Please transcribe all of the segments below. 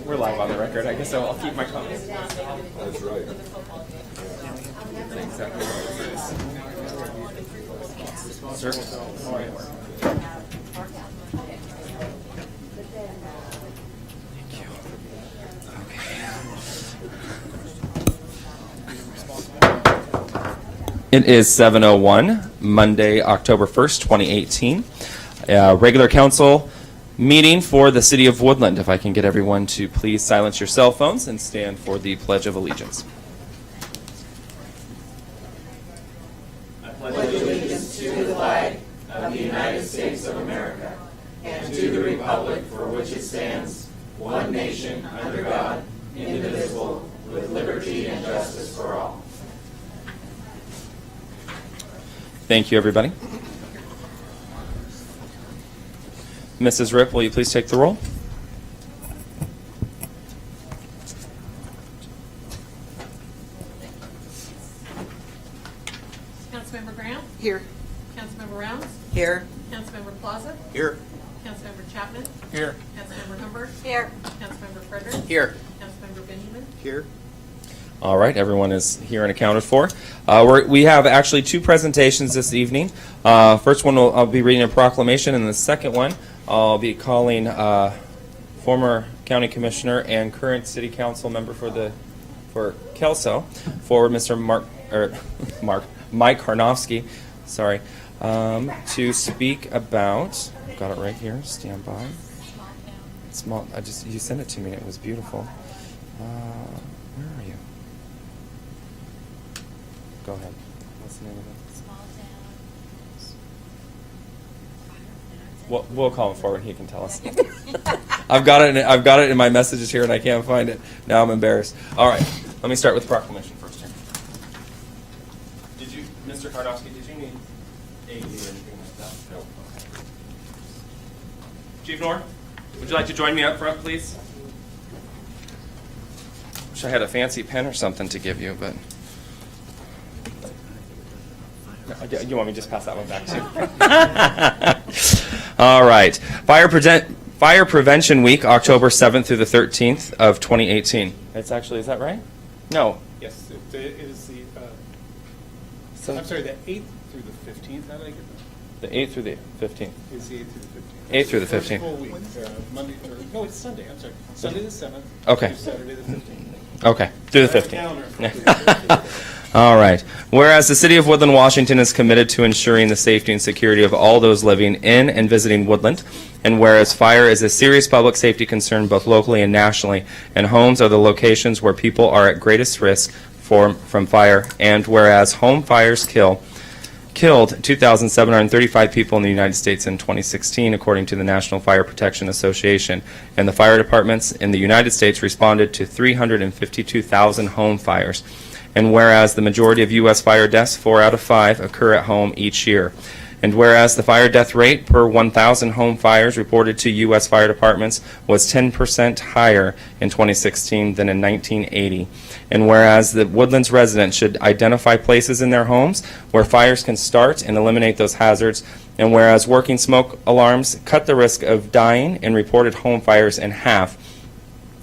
We're live on the record. I guess I'll keep my comments. That's right. Exactly what it is. Sir? All right. It is 7:01, Monday, October 1st, 2018. Regular council meeting for the City of Woodland. If I can get everyone to please silence your cell phones and stand for the Pledge of Allegiance. I pledge allegiance to the flag of the United States of America and to the republic for which it stands, one nation, under God, indivisible, with liberty and justice for all. Thank you, everybody. Mrs. Ripp, will you please take the roll? Councilmember Graham? Here. Councilmember Rounds? Here. Councilmember Plaza? Here. Councilmember Chapman? Here. Councilmember Humbert? Here. Councilmember Frederick? Here. Councilmember Benjamin? Here. All right, everyone is here and accounted for. We have actually two presentations this evening. First one, I'll be reading a proclamation, and the second one, I'll be calling former county commissioner and current city council member for Kelso, forward Mr. Mike Karnofsky, sorry, to speak about. I've got it right here. Stand by. Small. You sent it to me. It was beautiful. Where are you? Go ahead. What's the name of it? Small town. We'll call him forward. He can tell us. I've got it in my messages here, and I can't find it. Now I'm embarrassed. All right. Let me start with the proclamation first here. Did you, Mr. Karnofsky, did you need aid or anything like that? No. Okay. Chief Knorr, would you like to join me up front, please? Wish I had a fancy pen or something to give you, but. You want me to just pass that one back too? All right. Fire Prevention Week, October 7th through the 13th of 2018. Is that right? No. Yes, it is the, So I'm sorry, the 8th through the 15th, how did I get that? the 8th through the 15th. It's the 8th through the 15th. 8th through the First 15th. full week, Monday through, no, it's Sunday, I'm sorry. Sunday the 7th. Okay. Through Saturday the 15th. Okay, through the I have a 15th. calendar. All right. Whereas the City of Woodland, Washington is committed to ensuring the safety and security of all those living in and visiting Woodland, and whereas fire is a serious public safety concern both locally and nationally, and homes are the locations where people are at greatest risk from fire, and whereas home fires killed 2,735 people in the United States in 2016, according to the National Fire Protection Association, and the fire departments in the United States responded to 352,000 home fires. And whereas the majority of U.S. fire deaths, 4 out of 5, occur at home each year. And whereas the fire death rate per 1,000 home fires reported to U.S. fire departments was 10% higher in 2016 than in 1980. And whereas the Woodlands residents should identify places in their homes where fires can start and eliminate those hazards. And whereas working smoke alarms cut the risk of dying in reported home fires in half.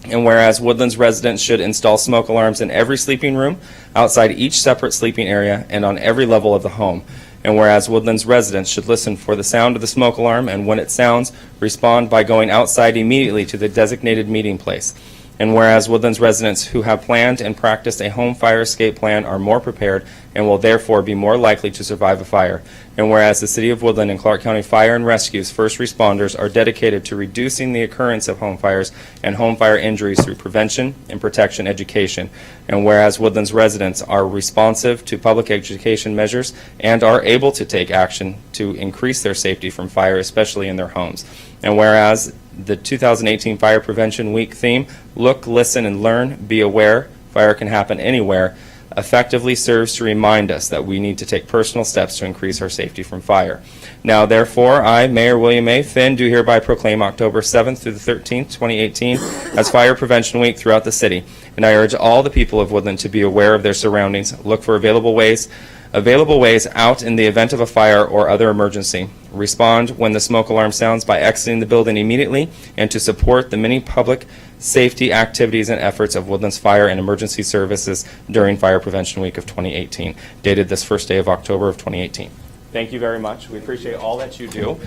And whereas Woodlands residents should install smoke alarms in every sleeping room, outside each separate sleeping area, and on every level of the home. And whereas Woodlands residents should listen for the sound of the smoke alarm, and when it sounds, respond by going outside immediately to the designated meeting place. And whereas Woodlands residents who have planned and practiced a home fire escape plan are more prepared and will therefore be more likely to survive a fire. And whereas the City of Woodland and Clark County Fire and Rescue's first responders are dedicated to reducing the occurrence of home fires and home fire injuries through prevention and protection education. And whereas Woodlands residents are responsive to public education measures and are able to take action to increase their safety from fire, especially in their homes. And whereas the 2018 Fire Prevention Week theme, look, listen, and learn, be aware, fire can happen anywhere. effectively serves to remind us that we need to take personal steps to increase our safety from fire. Now, therefore, I, Mayor William A. Finn, do hereby proclaim October 7th through the 13th, 2018, as Fire Prevention Week throughout the city. And I urge all the people of Woodland to be aware of their surroundings, look for available ways out in the event of a fire or other emergency. Respond when the smoke alarm sounds by exiting the building immediately, and to support the many public safety activities and efforts of Woodlands Fire and Emergency Services during Fire Prevention Week of 2018, dated this first day of October of 2018. Thank you very much. We appreciate all that you do,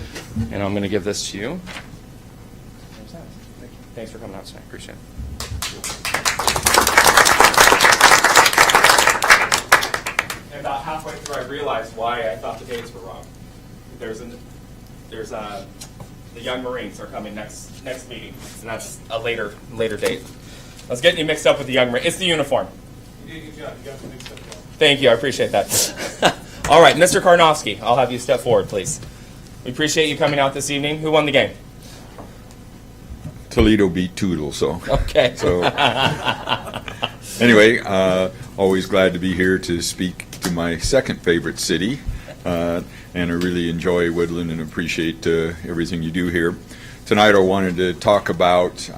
and I'm going to give this to you. Thanks for coming out tonight. Appreciate it. And about halfway through, I realized why I thought the dates were wrong. The Young Marines are coming next meeting, and that's a later date. I was getting you mixed up with the Young Marines. It's the uniform. You did a good job. You got the mixed up. Thank you. I appreciate that. All right, Mr. Karnofsky, I'll have you step forward, please. We appreciate you coming out this evening. Who won the game? Toledo beat Toodle, so. Okay. So, anyway, always glad to be here to speak to my second favorite city, and I really enjoy Woodland and appreciate everything you do here. Tonight I wanted to talk about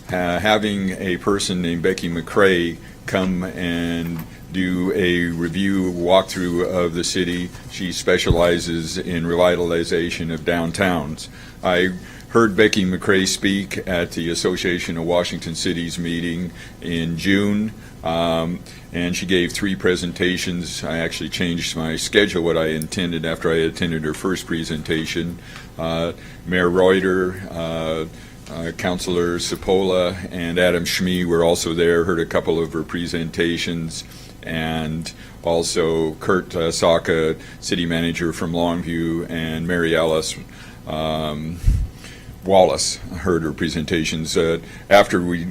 having a person named Becky McCrae come and do a review walkthrough of the city. She specializes in revitalization of downtowns. I heard Becky McCrae speak at the Association of Washington Cities meeting in June, and she gave 3 presentations. I actually changed my schedule, what I intended after I attended her first presentation. Mayor Reuter, Councilor Cipolla, and Adam Schmee were also there, heard a couple of her presentations, and also Kurt Saka, city manager from Longview, and Mary Alice Wallace heard her presentations. After we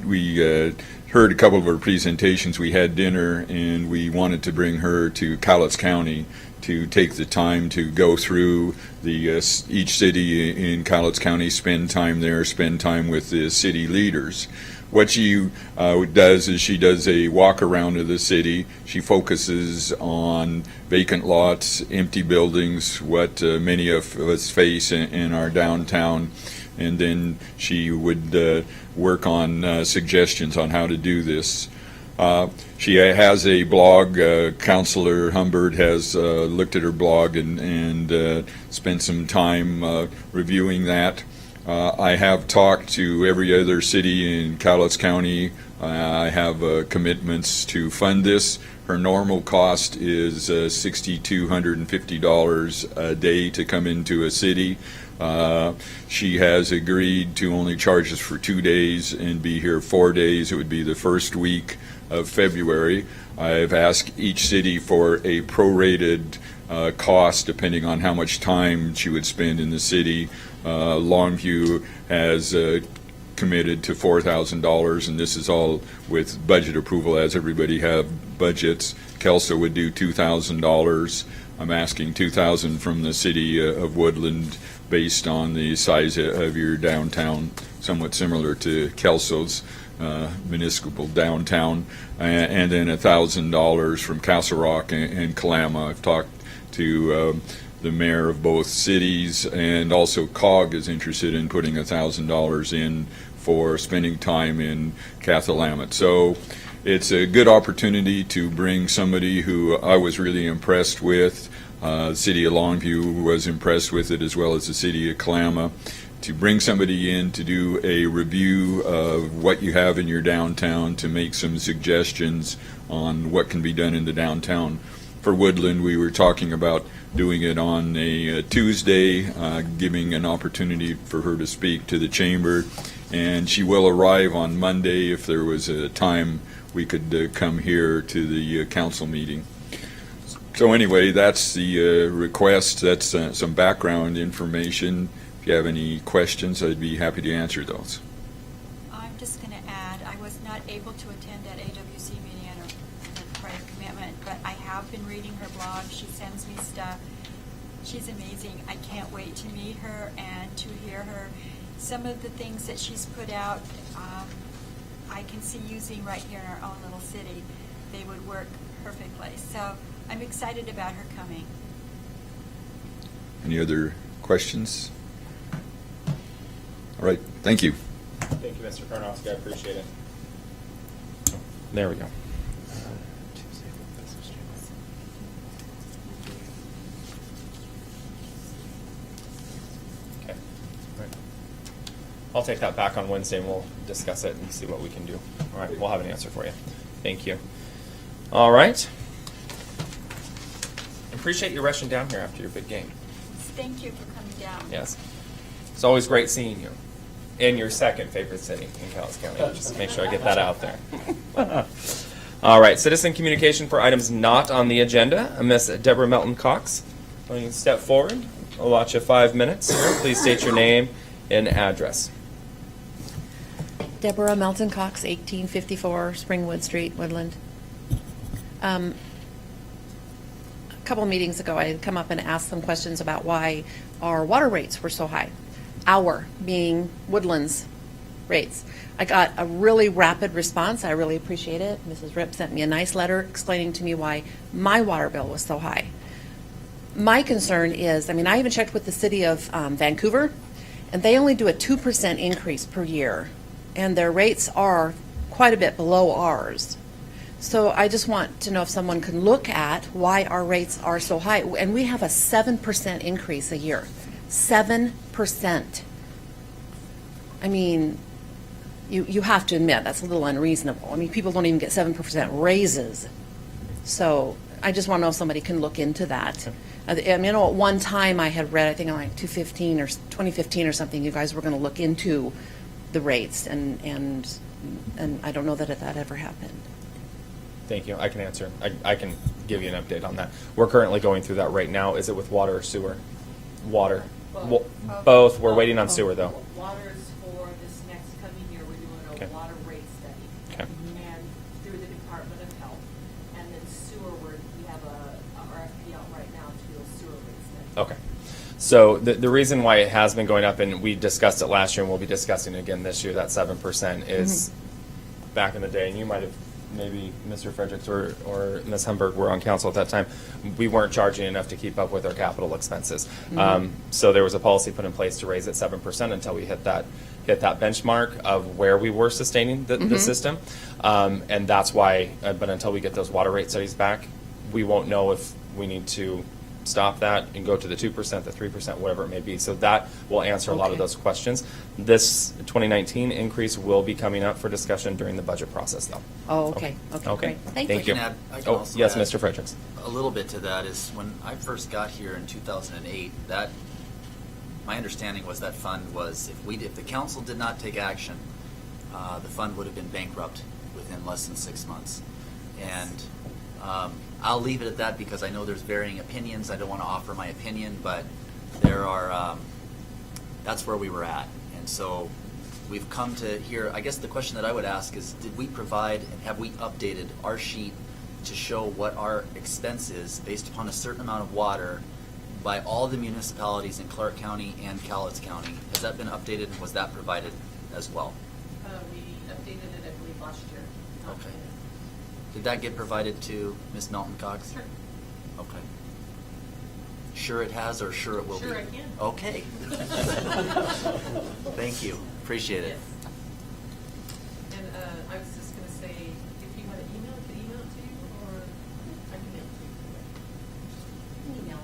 heard a couple of her presentations, we had dinner, and we wanted to bring her to Cowlitz County to take the time to go through each city in Cowlitz County, spend time there, spend time with the city leaders. What she does is she does a walk around of the city. She focuses on vacant lots, empty buildings, what many of us face in our downtown, and then she would work on suggestions on how to do this. She has a blog. Councilor Humbert has looked at her blog and spent some time reviewing that. I have talked to every other city in Cowlitz County. I have commitments to fund this. Her normal cost is $6,250 a day to come into a city. She has agreed to only charge us for 2 days and be here 4 days. It would be the first week of February. I've asked each city for a prorated cost depending on how much time she would spend in the city. Longview has committed to $4,000, and this is all with budget approval, as everybody have budgets. Kelso would do $2,000. I'm asking $2,000 from the city of Woodland based on the size of your downtown, somewhat similar to Kelso's municipal downtown, and then $1,000 from Castle Rock and Kalama. I've talked to the mayor of both cities, and also COG is interested in putting $1,000 in for spending time in Cathlamet. So it's a good opportunity to bring somebody who I was really impressed with. The city of Longview was impressed with it, as well as the city of Kalama, to bring somebody in to do a review of what you have in your downtown, to make some suggestions on what can be done in the downtown. For Woodland, we were talking about doing it on a Tuesday, giving an opportunity for her to speak to the chamber, and she will arrive on Monday if there was a time we could come here to the council meeting. So anyway, that's the request. That's some background information. If you have any questions, I'd be happy to answer those. I'm just going to add, I was not able to attend that AWC meeting under prior commitment, but I have been reading her blog. She sends me stuff. She's amazing. I can't wait to meet her and to hear her. Some of the things that she's put out, I can see using right here in our own little city. They would work perfect place. So I'm excited about her coming. Any other questions? All right, thank you. Thank you, Mr. Karnowski. I appreciate it. There we go. Okay. Right. I'll take that back on Wednesday and we'll discuss it and see what we can do. All right, we'll have an answer for you. Thank you. All right. Appreciate you rushing down here after your big game. Thank you for coming down. Yes. It's always great seeing you. In your second favorite city in Calhoun County. Just make sure I get that out there. All right, citizen communication for items not on the agenda. Miss Deborah Melton Cox, will you step forward? I'll watch you 5 minutes here. Please state your name and address. Deborah Melton Cox, 1854 Springwood Street, Woodland. A couple meetings ago, I had come up and asked some questions about why our water rates were so high. Our being Woodland's rates. I got a really rapid response. I really appreciate it. Mrs. Rip sent me a nice letter explaining to me why my water bill was so high. My concern is, I even checked with the city of Vancouver, and they only do a 2% increase per year, and their rates are quite a bit below ours. So I just want to know if someone can look at why our rates are so high. And we have a 7% increase a year. 7%. You have to admit that's a little unreasonable. People don't even get 7% raises. So I just want to know if somebody can look into that. At one time I had read, I think in like 2015 or something, you guys were going to look into the rates, and I don't know that ever happened. Thank you. I can answer. I can give you an update on that. We're currently going through that right now. Is it with water or sewer? Water. Both. We're waiting on sewer, though. Water is for this next coming year. We're doing Okay. a water rate study. Okay. And through the Department of Health. And then sewer, we have a RFP out right now to do a sewer rate study. Okay. So the reason why it has been going up, and we discussed it last year and we'll be discussing it again this year, that 7% is back in the day, and you might have, maybe Mr. Fredericks or Ms. Humberg were on council at that time, we weren't charging enough to keep up with our capital expenses. So there was a policy put in place to raise it 7% until we hit that benchmark of where we were sustaining the system. And that's why, but until we get those water rate studies back, we won't know if we need to stop that and go to the 2%, the 3%, whatever it may be. So that will answer a lot of Okay. those questions. This 2019 increase will be coming up for discussion during the budget process, though. Oh, okay. Okay, great. Thank you. Thank you. I can Oh, also yes, add Mr. Fredericks. A little bit to that is when I first got here in 2008, my understanding was that fund was, if the council did not take action, the fund would have been bankrupt within less than 6 months. And I'll leave it at that because I know there's varying opinions. I don't want to offer my opinion, but that's where we were at. And so we've come to here. I guess the question that I would ask is, did we provide and have we updated our sheet to show what our expense is based upon a certain amount of water by all the municipalities in Clark County and Cowlitz County? Has that been updated, and was that provided as well? We updated it, I believe, last year. Okay. Did that get provided to Ms. Melton Cox? Sure. Okay. Sure it has, or sure it will be? Sure I can. Okay. Thank you. Appreciate it. Yes. And I was just going to say, if you want to email it, email it to you, or I can mail it to you. Email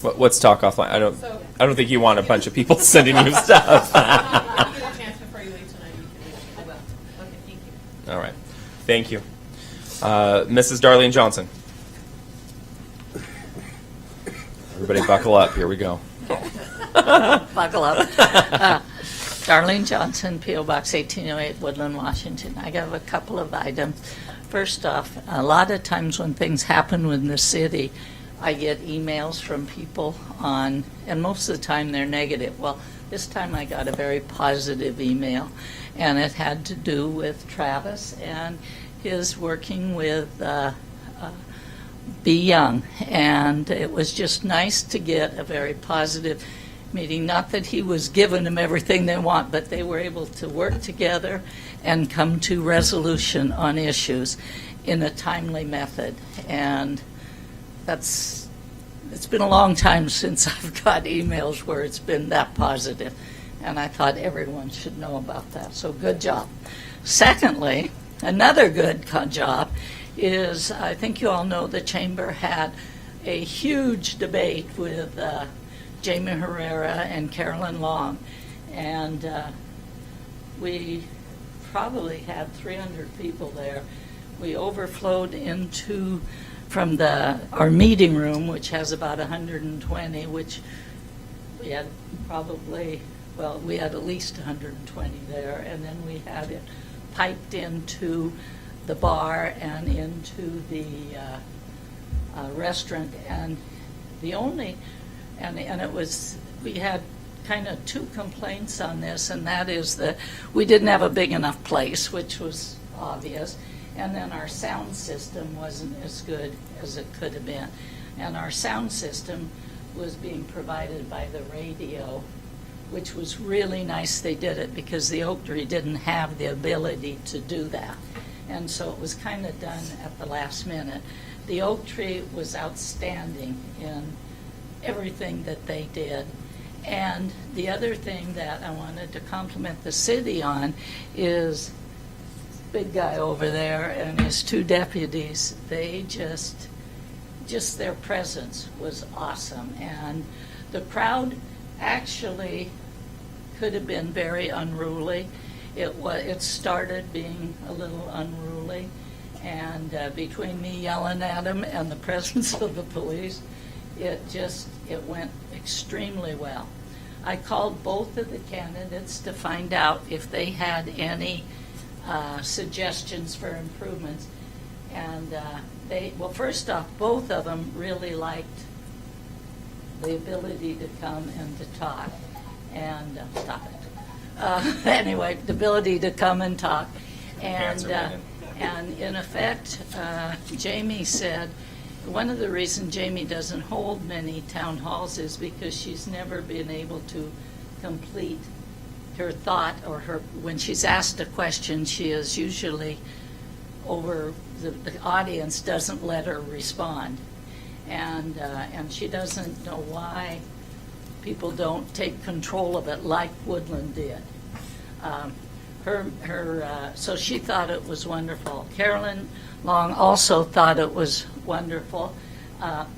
it, okay. Let's talk offline. I don't think you want a bunch of people sending you stuff. If you get a chance before you leave tonight, you can leave. I will. Okay, thank you. All right. Thank you. Mrs. Darlene Johnson. Everybody buckle up. Here we go. Buckle up. Darlene Johnson, P.O. Box 1808, Woodland, Washington. I have a couple of items. First off, a lot of times when things happen in the city, I get emails from people and most of the time they're negative. Well, this time I got a very positive email, and it had to do with Travis and his working with Be Young, and it was just nice to get a very positive. meeting. Not that he was giving them everything they want, but they were able to work together and come to resolution on issues in a timely method. And it's been a long time since I've got emails where it's been that positive, and I thought everyone should know about that. So good job. Secondly, another good job is, I think you all know the Chamber had a huge debate with Jamie Herrera and Carolyn Long, and we probably had 300 people there. We overflowed from our meeting room, which has about 120, which we had we had at least 120 there, and then we had it piped into the bar and into the restaurant, and we had kind of two complaints on this, and that is that we didn't have a big enough place, which was obvious, and then our sound system wasn't as good as it could have been. And our sound system was being provided by the radio, which was really nice they did it, because the Oak Tree didn't have the ability to do that. And so it was kind of done at the last minute. The Oak Tree was outstanding in everything that they did. And the other thing that I wanted to compliment the city on is big guy over there and his two deputies. They just their presence was awesome. And the crowd actually could have been very unruly. It started being a little unruly, and between me yelling at them and the presence of the police, it went extremely well. I called both of the candidates to find out if they had any suggestions for improvements, and first off, both of them really liked the ability to come and to talk, and stop it. Anyway, the ability to come and talk, and in effect, Jamie said one of the reasons Jamie doesn't hold many town halls is because she's never been able to complete her thought, or when she's asked a question, she is usually over the audience doesn't let her respond, and she doesn't know why people don't take control of it like Woodland did. So she thought it was wonderful. Carolyn Long also thought it was wonderful.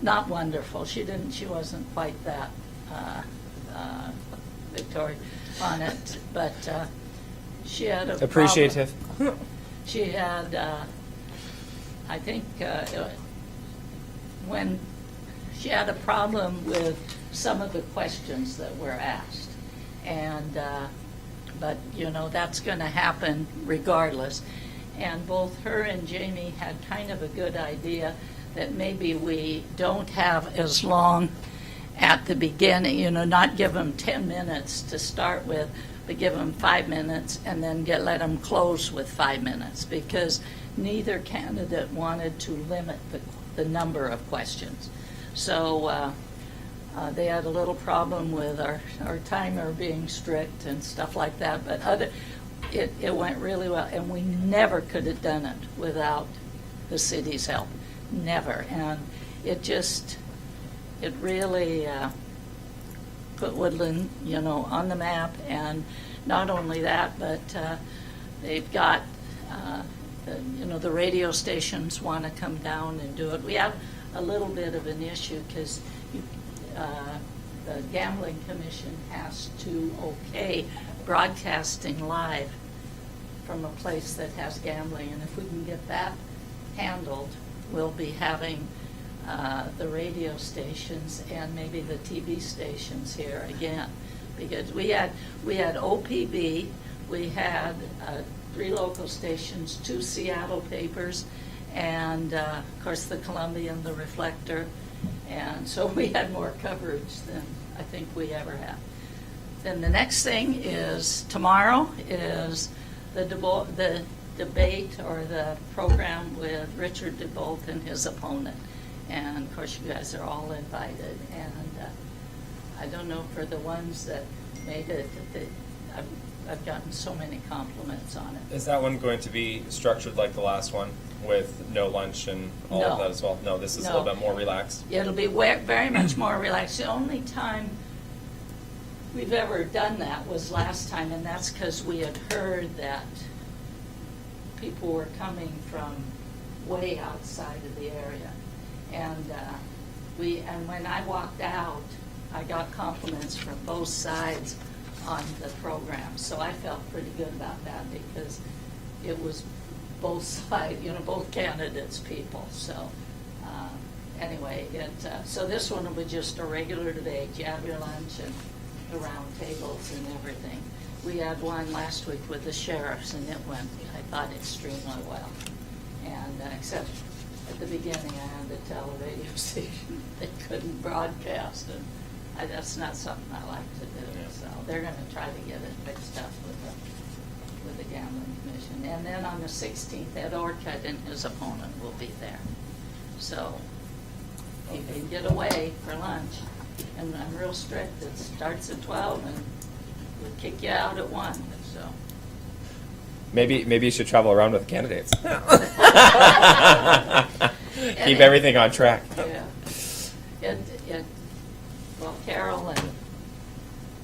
Not wonderful. She wasn't quite that Victoria on it, but she had a Appreciative. She had, I think, when she had a problem with some of the questions that were asked, and but that's going to happen regardless. And both her and Jamie had kind of a good idea that maybe we don't have as long at the beginning, not give them 10 minutes to start with, but give them 5 minutes and then let them close with 5 minutes, because neither candidate wanted to limit the number of questions. So they had a little problem with our timer being strict and stuff like that, but it went really well, and we never could have done it without the city's help. Never. And it really put Woodland, on the map. And not only that, but they've got, the radio stations want to come down and do it. We have a little bit of an issue because the Gambling Commission has to okay broadcasting live from a place that has gambling. And if we can get that handled, we'll be having the radio stations and maybe the TV stations here again, because we had OPB, we had 3 local stations, 2 Seattle papers, and of course the Columbia and the Reflector, and so we had more coverage than I think we ever have. Then the next thing is tomorrow is the debate or the program with Richard DeBolt and his opponent. And of course you guys are all invited, and I don't know for the ones that made it, I've gotten so many compliments on it. Is that one going to be structured like the last one with no lunch and all of No. that as well? No, this is a No. little bit more relaxed. It'll be very much more relaxed. The only time we've ever done that was last time, and that's because we had heard that people were coming from way outside of the area. And and when I walked out, I got compliments from both sides on the program. So I felt pretty good about that because it was both sides, both candidates' people. So anyway, so this one will be just a regular debate. You have your lunch and the round tables and everything. We had one last week with the sheriffs, and it went, I thought, extremely well. And except at the beginning, I had to tell the radio station they couldn't broadcast, and that's not something I like to do. Yeah. So they're going to try to get it fixed up with the gambling commission. And then on the 16th, Ed Orcutt and his opponent will be there. So you can get away for lunch. And I'm real strict. It starts at 12 and we'll kick you out at 1. So. Maybe you should travel around with the candidates. Keep everything on track. Yeah. Well, Carol and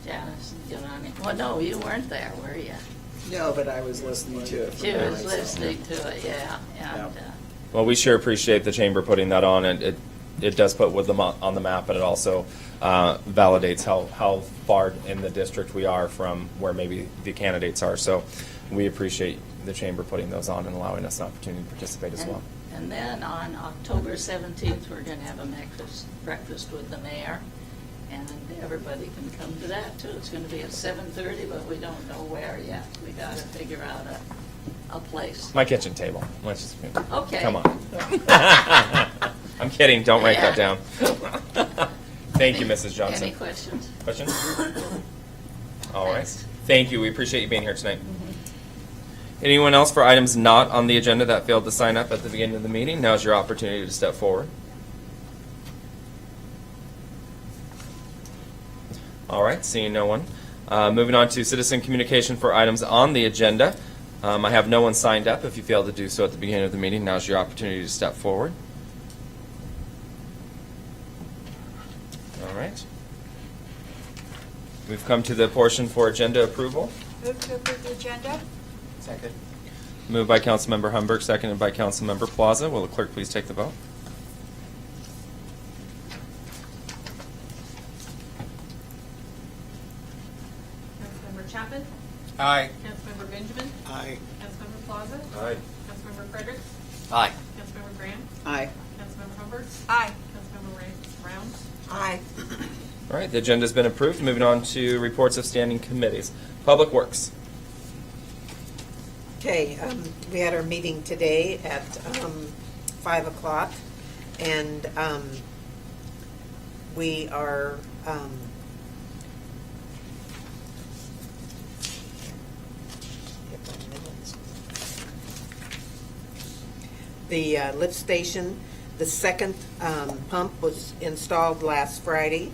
Janice and Giovanni. Well, no, you weren't there, were you? No, but I was listening to it. She was listening to it, yeah. And Well, we sure appreciate the chamber putting that on, and it does put Woodland on the map, but it also validates how far in the district we are from where maybe the candidates are. So we appreciate the chamber putting those on and allowing us an opportunity to participate as well. And then on October 17th, we're going to have a breakfast with the mayor, and everybody can come to that too. It's going to be at 7:30, but we don't know where yet. We got to figure out a place. My kitchen table. Let's just Okay. Come on. I'm kidding. Don't write that down. Thank you, Mrs. Johnson. Any questions? Questions? All right. Thanks. Thank you. We appreciate you being here tonight. Anyone else for items not on the agenda that failed to sign up at the beginning of the meeting? Now's your opportunity to step forward. All right, seeing no one. Moving on to citizen communication for items on the agenda. I have no one signed up. If you failed to do so at the beginning of the meeting, now's your opportunity to step forward. All right. We've come to the portion for agenda approval. Move to approve the agenda? Second. Moved by Councilmember Humberg, seconded by Councilmember Plaza. Will the clerk please take the vote? Councilmember Chapman? Aye. Councilmember Benjamin? Aye. Councilmember Plaza? Aye. Councilmember Fredericks? Aye. Councilmember Graham? Aye. Councilmember Hubbard? Aye. Councilmember Rounds? Aye. All right, the agenda's been approved. Moving on to reports of standing committees. Public Works. Okay, we had our meeting today at 5 o'clock, and we are the lift station, the second pump was installed last Friday.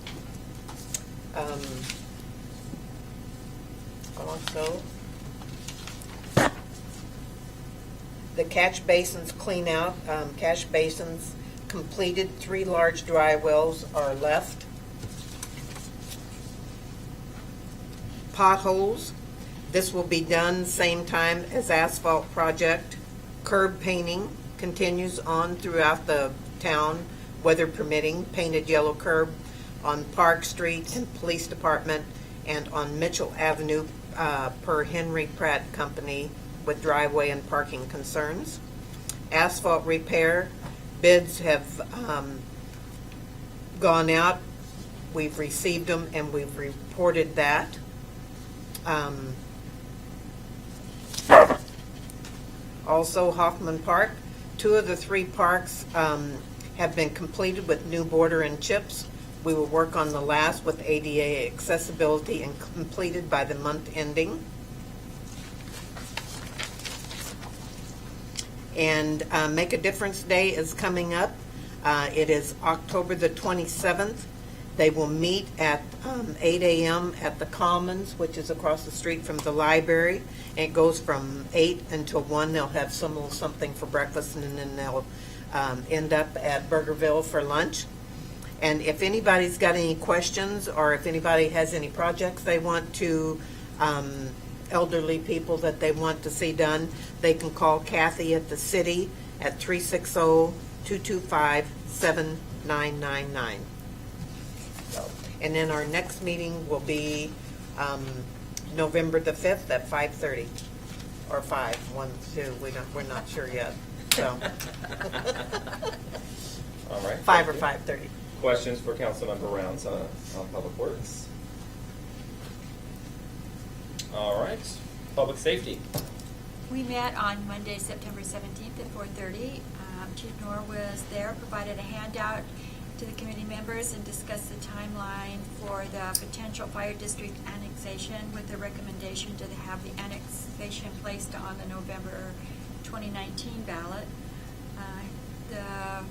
Also, the catch basins clean out, catch basins completed, 3 large dry wells are left. Potholes, this will be done same time as asphalt project. Curb painting continues on throughout the town, weather permitting, painted yellow curb on Park Street and Police Department and on Mitchell Avenue per Henry Pratt Company with driveway and parking concerns. Asphalt repair, bids have gone out. We've received them and we've reported that. Also, Hoffman Park, 2 of the 3 parks have been completed with new border and chips. We will work on the last with ADA accessibility and completed by the month ending. And Make a Difference Day is coming up. It is October the 27th, They will meet at 8 a.m. at the Commons, which is across the street from the library. And it goes from 8 until 1. They'll have something for breakfast, and then they'll end up at Burgerville for lunch. And if anybody's got any questions, or if anybody has any projects they want to, elderly people that they want to see done, they can call Kathy at the city at 360-225-7999. And then our next meeting will be November the 5th at 5:30, or 5, 1, 2, we're not sure yet, so. All right. 5 or thank you. 5:30. Questions for Councilmember Rounds on Public Works? All right. Public Safety. We met on Monday, September 17th at 4:30. Chief Noor was there, provided a handout to the committee members and discussed the timeline for the potential fire district annexation with the recommendation to have the annexation placed on the November 2019 ballot. The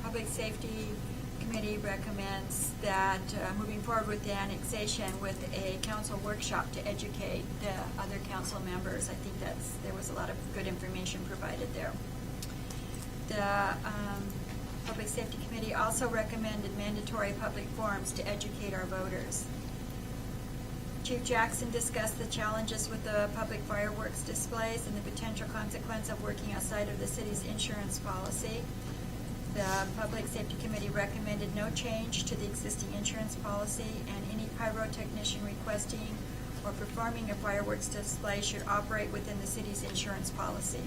Public Safety Committee recommends that moving forward with the annexation with a council workshop to educate the other council members. I think there was a lot of good information provided there. The Public Safety Committee also recommended mandatory public forums to educate our voters. Chief Jackson discussed the challenges with the public fireworks displays and the potential consequence of working outside of the city's insurance policy. The Public Safety Committee recommended no change to the existing insurance policy, and any pyrotechnician requesting or performing a fireworks display should operate within the city's insurance policy.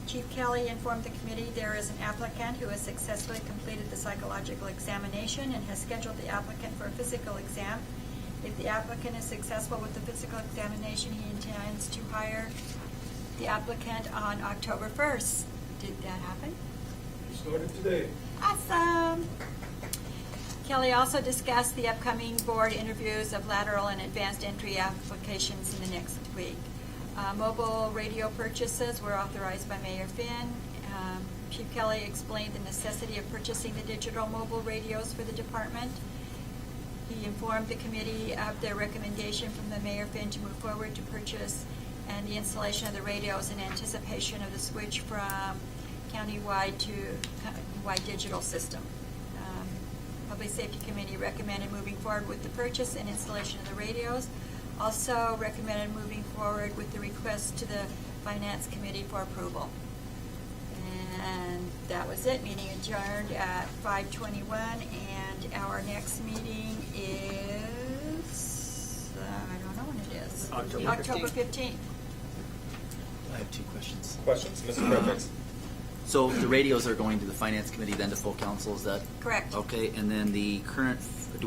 Chief Kelly informed the committee there is an applicant who has successfully completed the psychological examination and has scheduled the applicant for a physical exam. If the applicant is successful with the physical examination, he intends to hire the applicant on October 1st. Did that happen? Started today. Awesome. Kelly also discussed the upcoming board interviews of lateral and advanced entry applications in the next week. Mobile radio purchases were authorized by Mayor Finn. Chief Kelly explained the necessity of purchasing the digital mobile radios for the department. He informed the committee of their recommendation from the Mayor Finn to move forward to purchase and the installation of the radios in anticipation of the switch from countywide to countywide digital system. Public Safety Committee recommended moving forward with the purchase and installation of the radios. Also recommended moving forward with the request to the Finance Committee for approval. And that was it. Meeting adjourned at 5:21, and our next meeting is, I don't know when it is. October 15th. I have 2 questions. Questions? Mr. Fredericks. So the radios are going to the Finance Committee, then to full council, is that? Correct. Okay, and then do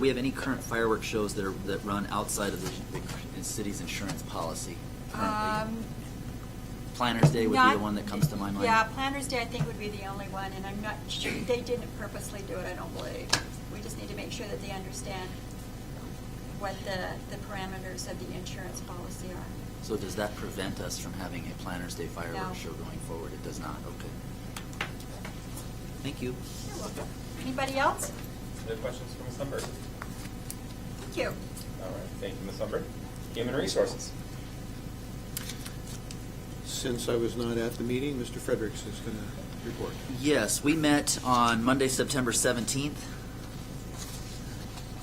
we have any current fireworks shows that run outside of the city's insurance policy currently? Planners Day would be the one that comes to my mind. Yeah, Planners Day I think would be the only one, and I'm not sure, they didn't purposely do it, I don't believe. We just need to make sure that they understand what the parameters of the insurance policy are. So does that prevent us from having a Planners Day No. fireworks show going forward? It does not, okay. Thank you. You're welcome. Anybody else? Any questions for Ms. Humbert? Thank you. All right. Thank you, Ms. Humbert. Human Resources. Since I was not at the meeting, Mr. Fredericks is going to report. Yes, we met on Monday, September 17th.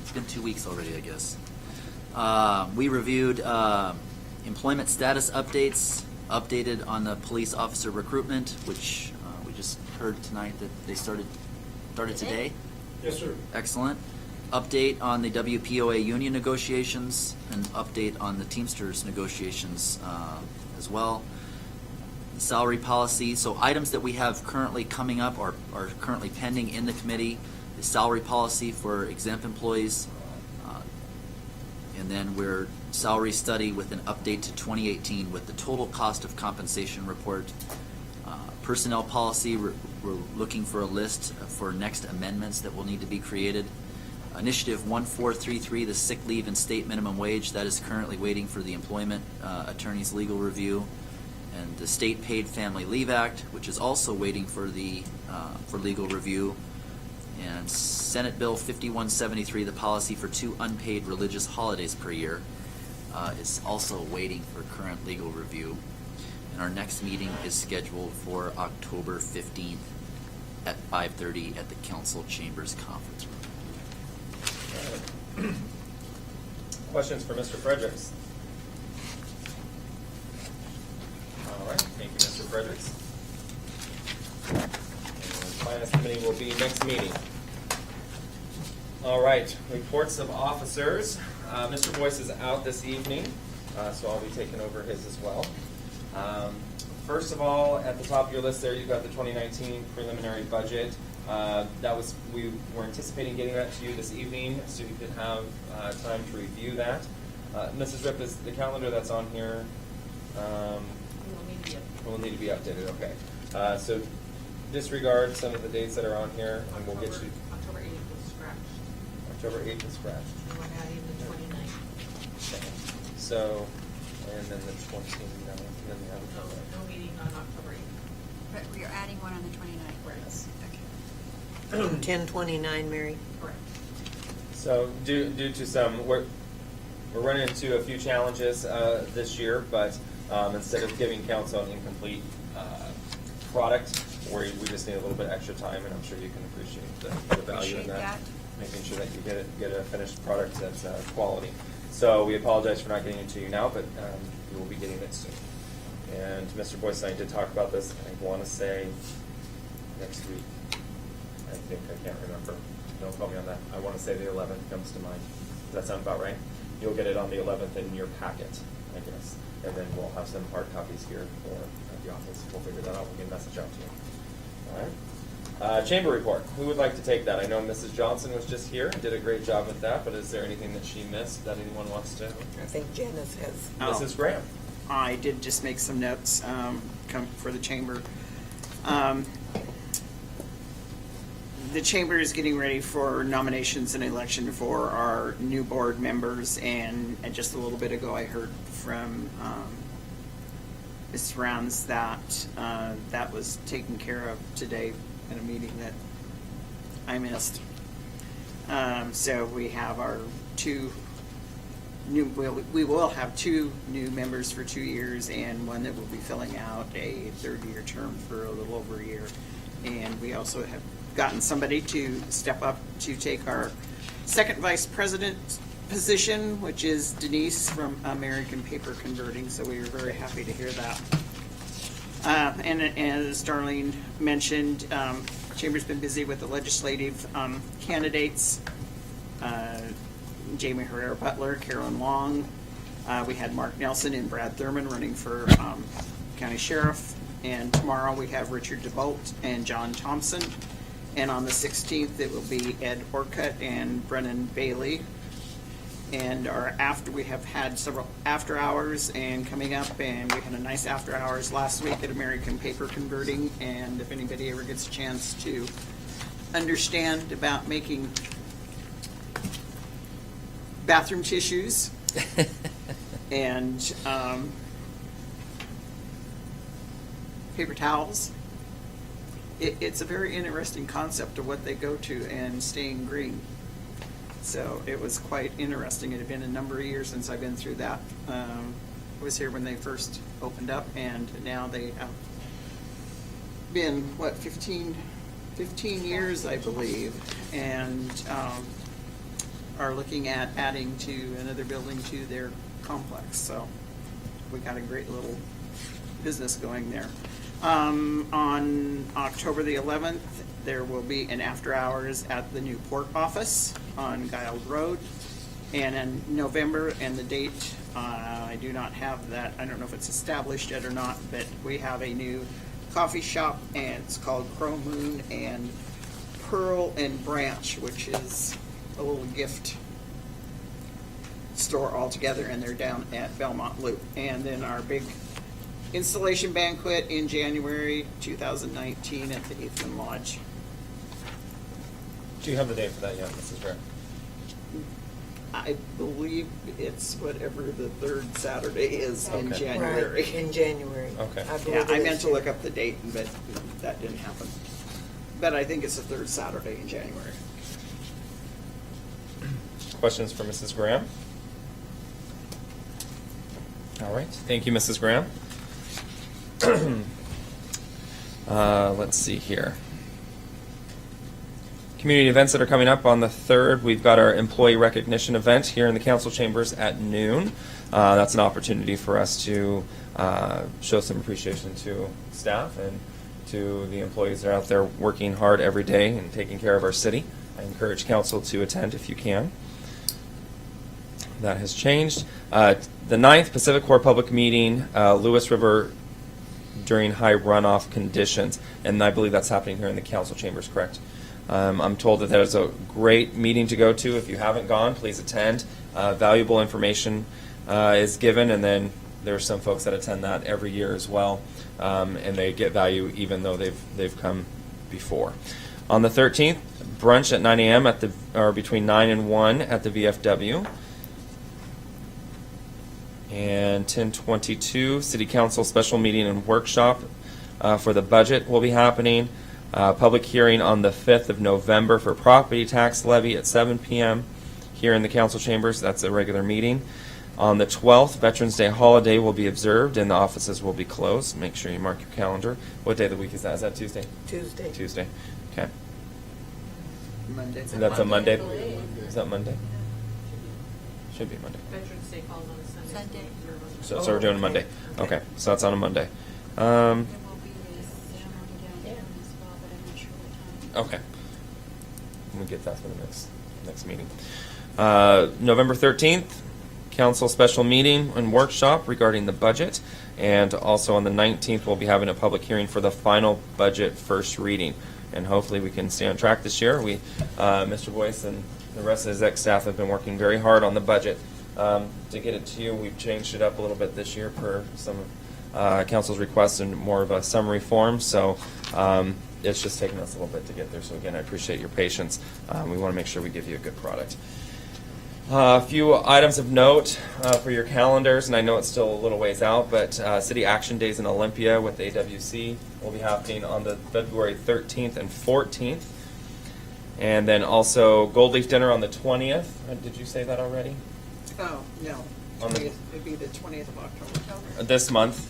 It's been 2 weeks already, I guess. We reviewed employment status updates, updated on the police officer recruitment, which we just heard tonight that they started today. Yes, sir. Excellent. Update on the WPOA union negotiations, and update on the Teamsters negotiations as well. Salary policy. So items that we have currently coming up are currently pending in the committee. The salary policy for exempt employees, and then we're salary study with an update to 2018 with the total cost of compensation report. Personnel policy, we're looking for a list for next amendments that will need to be created. Initiative 1433, the sick leave and state minimum wage, that is currently waiting for the employment attorney's legal review. And the State Paid Family Leave Act, which is also waiting for the for legal review. And Senate Bill 5173, the policy for 2 unpaid religious holidays per year, is also waiting for current legal review. And our next meeting is scheduled for October 15th at 5:30 at the council chambers conference room. Questions for Mr. Fredericks? All right, thank you, Mr. Fredericks. And Finance Committee will be next meeting. All right, reports of officers. Mr. Boyce is out this evening, so I'll be taking over his as well. First of all, at the top of your list there, you've got the 2019 preliminary budget. We were anticipating getting that to you this evening, so you could have time to review that. Mrs. Ripp, is the calendar that's on here will need to be updated, okay. So disregard some of the dates that are on here, and we'll get you. October 8th was scratched. October 8th is scratched. And we're adding the 29th. Okay. So, and then the 29th, and then the other. No meeting on October 8th. But we are adding one on the 29th. Yes. Okay. 1029, Mary. Correct. So due to some, we're running into a few challenges this year, but instead of giving council an incomplete product, we just need a little bit extra time, and I'm sure you can appreciate the value in Appreciate that. that. Making sure that you get a finished product that's quality. So we apologize for not getting it to you now, but you will be getting it soon. And Mr. Boyce and I did talk about this. I want to say next week. I think, I can't remember. Don't quote me on that. I want to say the 11th comes to mind. Does that sound about right? You'll get it on the 11th in your packet, I guess. And then we'll have some hard copies here for at the office. We'll figure that out. We'll get a message out to you. All right. Chamber report. Who would like to take that? I know Mrs. Johnson was just here, did a great job with that, but is there anything that she missed that anyone wants to? I think Janice has. Mrs. Graham. I did just make some notes come for the chamber. The chamber is getting ready for nominations and election for our new board members, and just a little bit ago I heard from Ms. Rounds that that was taken care of today in a meeting that I missed. So we have our we will have 2 new members for 2 years, and one that will be filling out a 3rd-year term for a little over a year. And we also have gotten somebody to step up to take our 2nd vice president position, which is Denise from American Paper Converting, so we are very happy to hear that. And as Darlene mentioned, Chamber's been busy with the legislative candidates. Jamie Herrera Butler, Carolyn Long. We had Mark Nelson and Brad Thurman running for county sheriff. And tomorrow we have Richard DeBolt and John Thompson. And on the 16th, it will be Ed Orcutt and Brennan Bailey. And we have had several after hours and coming up, and we had a nice after hours last week at American Paper Converting. And if anybody ever gets a chance to understand about making bathroom tissues and paper towels, it's a very interesting concept of what they go to and staying green. So it was quite interesting. It had been a number of years since I've been through that. I was here when they first opened up, and now they have been, 15 years, I believe, and are looking at adding to another building to their complex. So we got a great little business going there. On October the 11th, there will be an after hours at the new port office on Guild Road. And in November, and the date, I do not have that. I don't know if it's established yet or not, but we have a new coffee shop, and it's called Crow Moon and Pearl and Branch, which is a little gift store altogether, and they're down at Belmont Loop. And then our big installation banquet in January 2019 at the Eastman Lodge. Do you have the date for that yet, Mrs. Graham? I believe it's whatever the 3rd Saturday is in Okay. January. Right, in January. Okay. I believe Yeah, I it meant is, to look up the date, but that didn't happen. but I think it's the third Saturday in January. Questions for Mrs. Graham? All right, thank you, Mrs. Graham. Let's see here. Community events that are coming up on the 3rd. We've got our employee recognition event here in the council chambers at noon. That's an opportunity for us to show some appreciation to staff and to the employees that are out there working hard every day and taking care of our city. I encourage council to attend if you can. That has changed. The 9th, Pacific Core Public Meeting, Lewis River during high runoff conditions, and I believe that's happening here in the council chambers, correct? I'm told that is a great meeting to go to. If you haven't gone, please attend. Valuable information is given, and then there are some folks that attend that every year as well, and they get value even though they've come before. On the 13th, brunch at 9 a.m. or between 9 and 1 at the VFW. And 10:22, City Council special meeting and workshop for the budget will be happening. Public hearing on the 5th of November for property tax levy at 7 p.m. here in the council chambers. That's a regular meeting. On the 12th, Veterans Day holiday will be observed and the offices will be closed. Make sure you mark your calendar. What day of the week is that? Is that Tuesday? Tuesday. Tuesday. Okay. Monday. And that's a Monday? Is that Monday? Should be Monday. Veterans Day falls on a Sunday. Sunday. So we're doing a Monday. Okay, so that's on a Monday. There will be a ceremony downtown as well, but I'm not sure what time. Okay. We'll get that for the next meeting. November 13th, council special meeting and workshop regarding the budget. And also on the 19th, we'll be having a public hearing for the final budget first reading. And hopefully we can stay on track this year. Mr. Boyce and the rest of the exec staff have been working very hard on the budget. To get it to you, we've changed it up a little bit this year per some council's requests in more of a summary form. So it's just taken us a little bit to get there. So again, I appreciate your patience. We want to make sure we give you a good product. A few items of note for your calendars, and I know it's still a little ways out, but City Action Days in Olympia with AWC will be happening on the February 13th and 14th. And then also Gold Leaf Dinner on the 20th. Did you say that already? Oh, no. On the- It'd be the 20th of October. This month.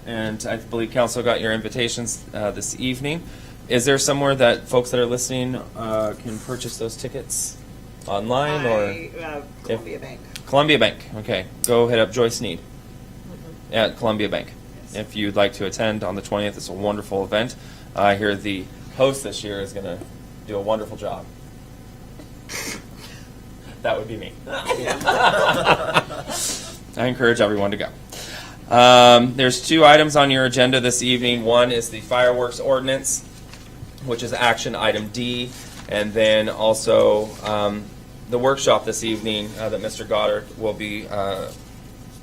And I believe council got your invitations this evening. Is there somewhere that folks that are listening can purchase those tickets online or? Columbia Bank. Columbia Bank. Okay. Go hit up Joyce Sneed at Columbia Bank. Yes. If you'd like to attend on the 20th, it's a wonderful event. I hear the host this year is going to do a wonderful job. That would be me. I encourage everyone to go. There's two items on your agenda this evening. One is the fireworks ordinance, which is action item D, and then also the workshop this evening that Mr. Goddard will be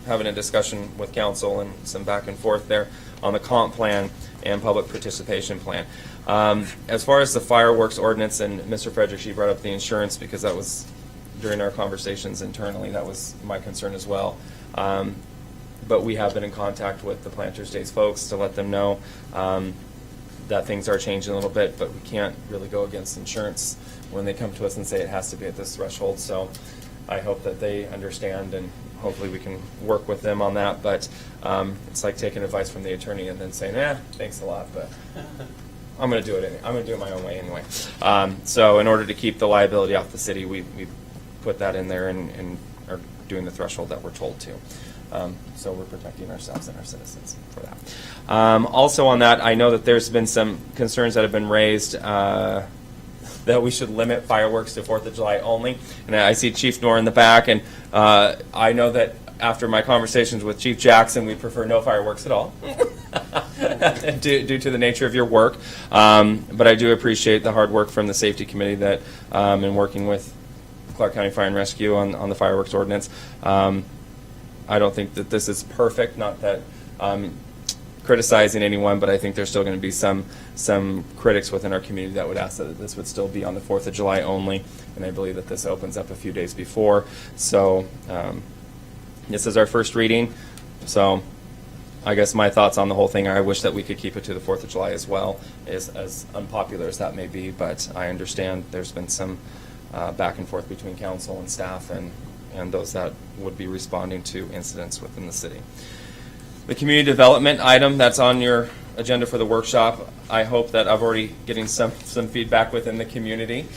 having a discussion with council and some back and forth there on the comp plan and public participation plan. As far as the fireworks ordinance, and Mr. Fredericks, you brought up the insurance because that was during our conversations internally, that was my concern as well. But we have been in contact with the Planters Days folks to let them know that things are changing a little bit, but we can't really go against insurance when they come to us and say it has to be at this threshold. So I hope that they understand, and hopefully we can work with them on that. But it's like taking advice from the attorney and then saying, thanks a lot, but I'm going to do it. I'm going to do it my own way anyway. So in order to keep the liability off the city, we put that in there and are doing the threshold that we're told to. So we're protecting ourselves and our citizens for that. Also on that, I know that there's been some concerns that have been raised that we should limit fireworks to 4th of July only. And I see Chief Knorr in the back, and I know that after my conversations with Chief Jackson, we prefer no fireworks at all due to the nature of your work. But I do appreciate the hard work from the safety committee that in working with Clark County Fire and Rescue on the fireworks ordinance. I don't think that this is perfect, not that criticizing anyone, but I think there's still going to be some critics within our community that would ask that this would still be on the 4th of July only, and I believe that this opens up a few days before. So this is our first reading, so I guess my thoughts on the whole thing are I wish that we could keep it to the 4th of July as well, as unpopular as that may be, but I understand there's been some back and forth between council and staff and those that would be responding to incidents within the city. The community development item that's on your agenda for the workshop, I hope that I've already getting some feedback within the community.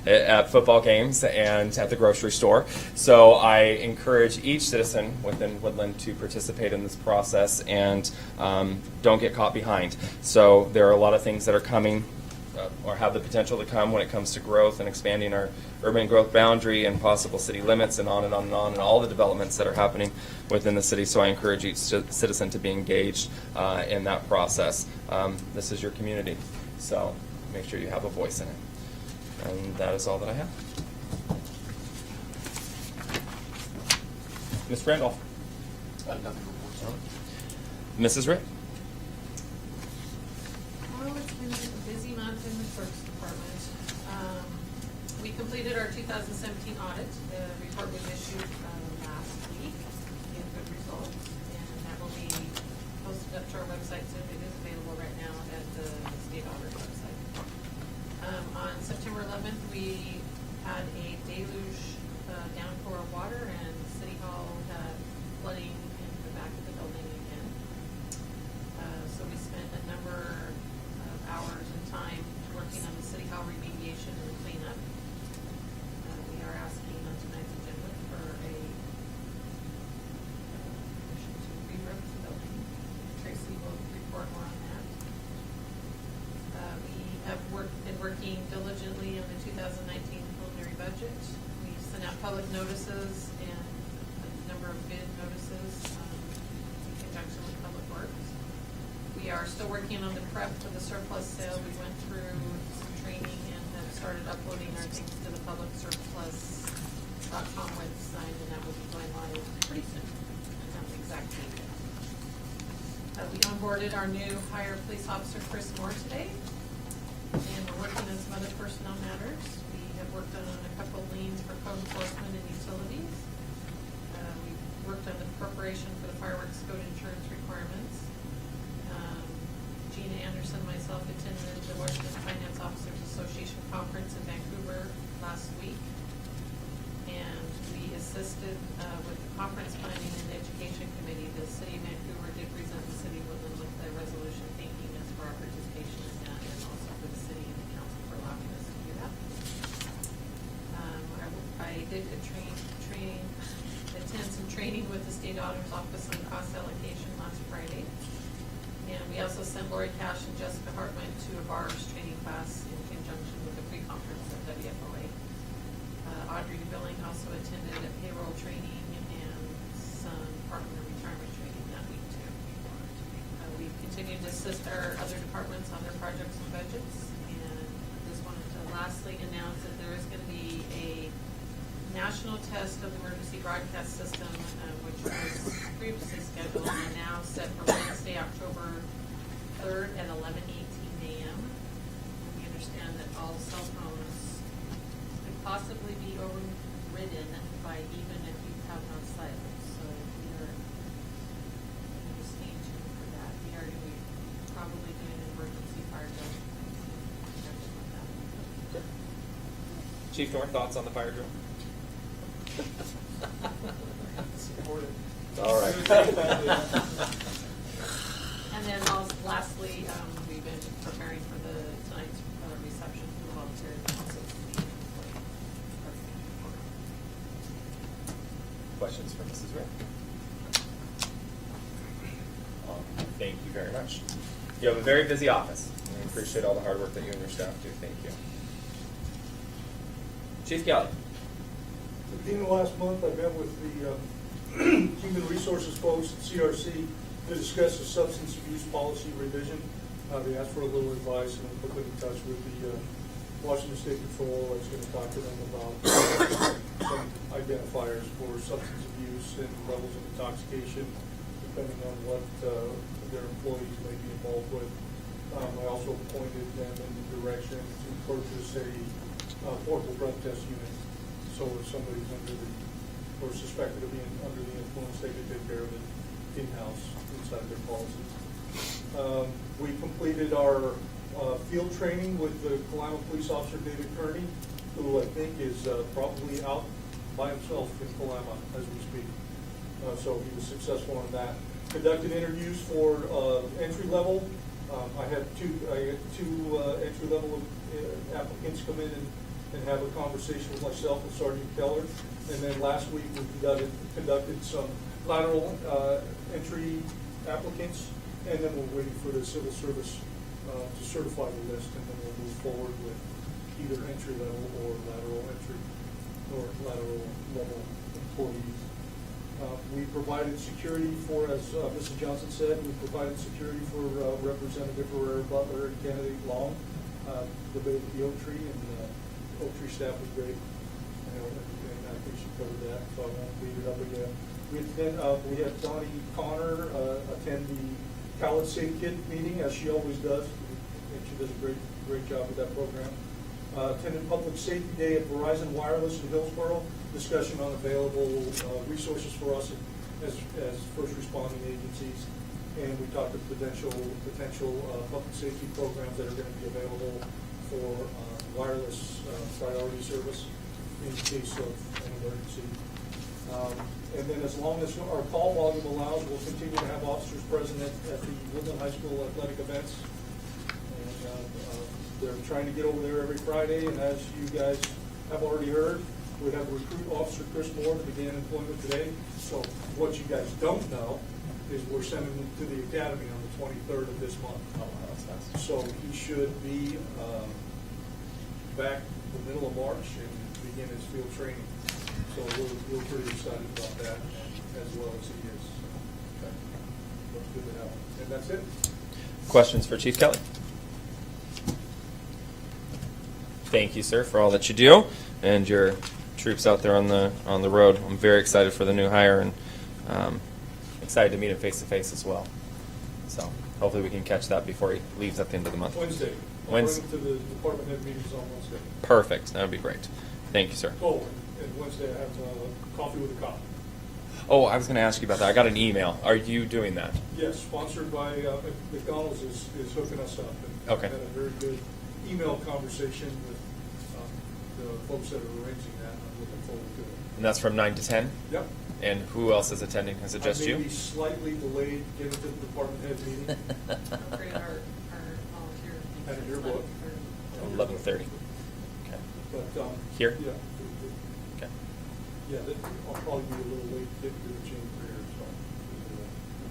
At football games and at the grocery store. So I encourage each citizen within Woodland to participate in this process and don't get caught behind. So there are a lot of things that are coming or have the potential to come when it comes to growth and expanding our urban growth boundary and possible city limits and on and on and on and all the developments that are happening within the city. So I encourage each citizen to be engaged in that process. This is your community, so make sure you have a voice in it. And that is all that I have. Ms. Randolph. Mrs. Rick. Well, it's been a busy month in the clerk's department. We completed our 2017 audit. The report was issued last week. We have good results, and that will be posted up to our website soon. It is available right now at the state auditor website. On September 11th, we had a deluge downpour of water, and City Hall had flooding in the back of the building again. So we spent a number of hours and time working on the City Hall remediation and cleanup. We are asking on tonight's agenda for a permission to re-roof the building. Tracy will report more on that. We have been working diligently on the 2019 preliminary budget. We sent out public notices and a number of bid notices in conjunction with Public Works. We are still working on the prep for the surplus sale. We went through some training and have started uploading our things to the publicsurplus.com website, and that will be going live pretty soon. I don't know exactly. We onboarded our new hire police officer, Chris Moore, today. And we're working on some other personnel matters. We have worked on a couple of liens for code enforcement and utilities. We've worked on the preparation for the fireworks code insurance requirements. Gina Anderson and myself attended the Washington Finance Officers Association Conference in Vancouver last week. And we assisted with the conference planning and education committee. The City of Vancouver did present the City of Woodland with the resolution thanking us for our participation in that, and also for the city and the council for allowing us to do that. I did attend some training with the state auditor's office on cost allocation last Friday. And we also sent Lori Cash and Jessica Hartman to a bars training class in conjunction with the pre-conference of WFOA. Audrey DeBilling also attended a payroll training and some Department of Retirement training that week too. We continue to assist our other departments on their projects and budgets. And just wanted to lastly announce that there is going to be a national test of the emergency broadcast system, which was previously scheduled and now set for Wednesday, October 3rd at 11:18 a.m. We understand that all cell phones could possibly be overridden by even if you have no silence. So we are stay tuned for that. We are going to be probably doing an emergency fire drill. Chief North, thoughts on the fire drill? All right. And then lastly, we've been preparing for tonight's reception for the volunteer council. Questions for Mrs. Rick? Thank you very much. You have a very busy office. We appreciate all the hard work that you and your staff do. Thank you. Chief Kelly. At the end of last month, I met with the Human Resources folks at CRC to discuss the substance abuse policy revision. They asked for a little advice, and we put them in touch with the Washington State Patrol. I was going to talk to them about some identifiers for substance abuse and levels of intoxication, depending on what their employees may be involved with. I also pointed them in the direction to purchase a portable drug test unit. So if somebody's under the, or suspected of being under the influence, they could take care of it in-house inside their policies. We completed our field training with the Kalama Police Officer David Kearney, who I think is probably out by himself in Kalama as we speak. So he was successful in that. Conducted interviews for entry level. I had two entry level applicants come in and have a conversation with myself and Sergeant Keller. And then last week we conducted some lateral entry applicants, and then we're waiting for the civil service to certify the list, and then we'll move forward with either entry level or lateral entry or lateral level employees. We provided security for, as Mrs. Johnson said, we provided security for Representative Herrera Butler and candidate Long. The Oak Tree, and Oak Tree staff was great. And I think she covered that, so I won't beat it up again. We had Donnie Connor attend the College Safe Kid meeting, as she always does, and she does a great job with that program. Attended Public Safety Day at Verizon Wireless in Hillsborough, discussion on available resources for us as first responding agencies. And we talked of potential public safety programs that are going to be available for wireless priority service in case of an emergency. And then as long as our call volume allows, we'll continue to have officers present at the Woodland High School athletic events. And they're trying to get over there every Friday, and as you guys have already heard, we have recruit officer Chris Moore that began employment today. So what you guys don't know is we're sending him to the academy on the 23rd of this month. Oh, wow, that's fast. So he should be back the middle of March and begin his field training. So we're pretty excited about that, as well as he is. So, looks good to have him. And that's it. Questions for Chief Kelly? Thank you, sir, for all that you do and your troops out there on the road. I'm very excited for the new hire and excited to meet him face to face as well. So hopefully we can catch that before he leaves at the end of the month. Wednesday. Wednesday. According to the department head meetings on Wednesday. Perfect. That would be great. Thank you, sir. Oh, and Wednesday I have coffee with a cop. Oh, I was going to ask you about that. I got an email. Are you doing that? Yes, sponsored by McDonald's is hooking us up. And Okay. had a very good email conversation with the folks that are arranging that. I'm looking forward to it. And that's from 9 to 10? Yep. And who else is attending? Is it just I may you? be slightly delayed getting to the department head meeting. Don't forget our volunteer. Had a yearbook. 11:30. Okay. But, Here? Yeah. Okay. Yeah, I'll probably be a little late getting to the chamber here,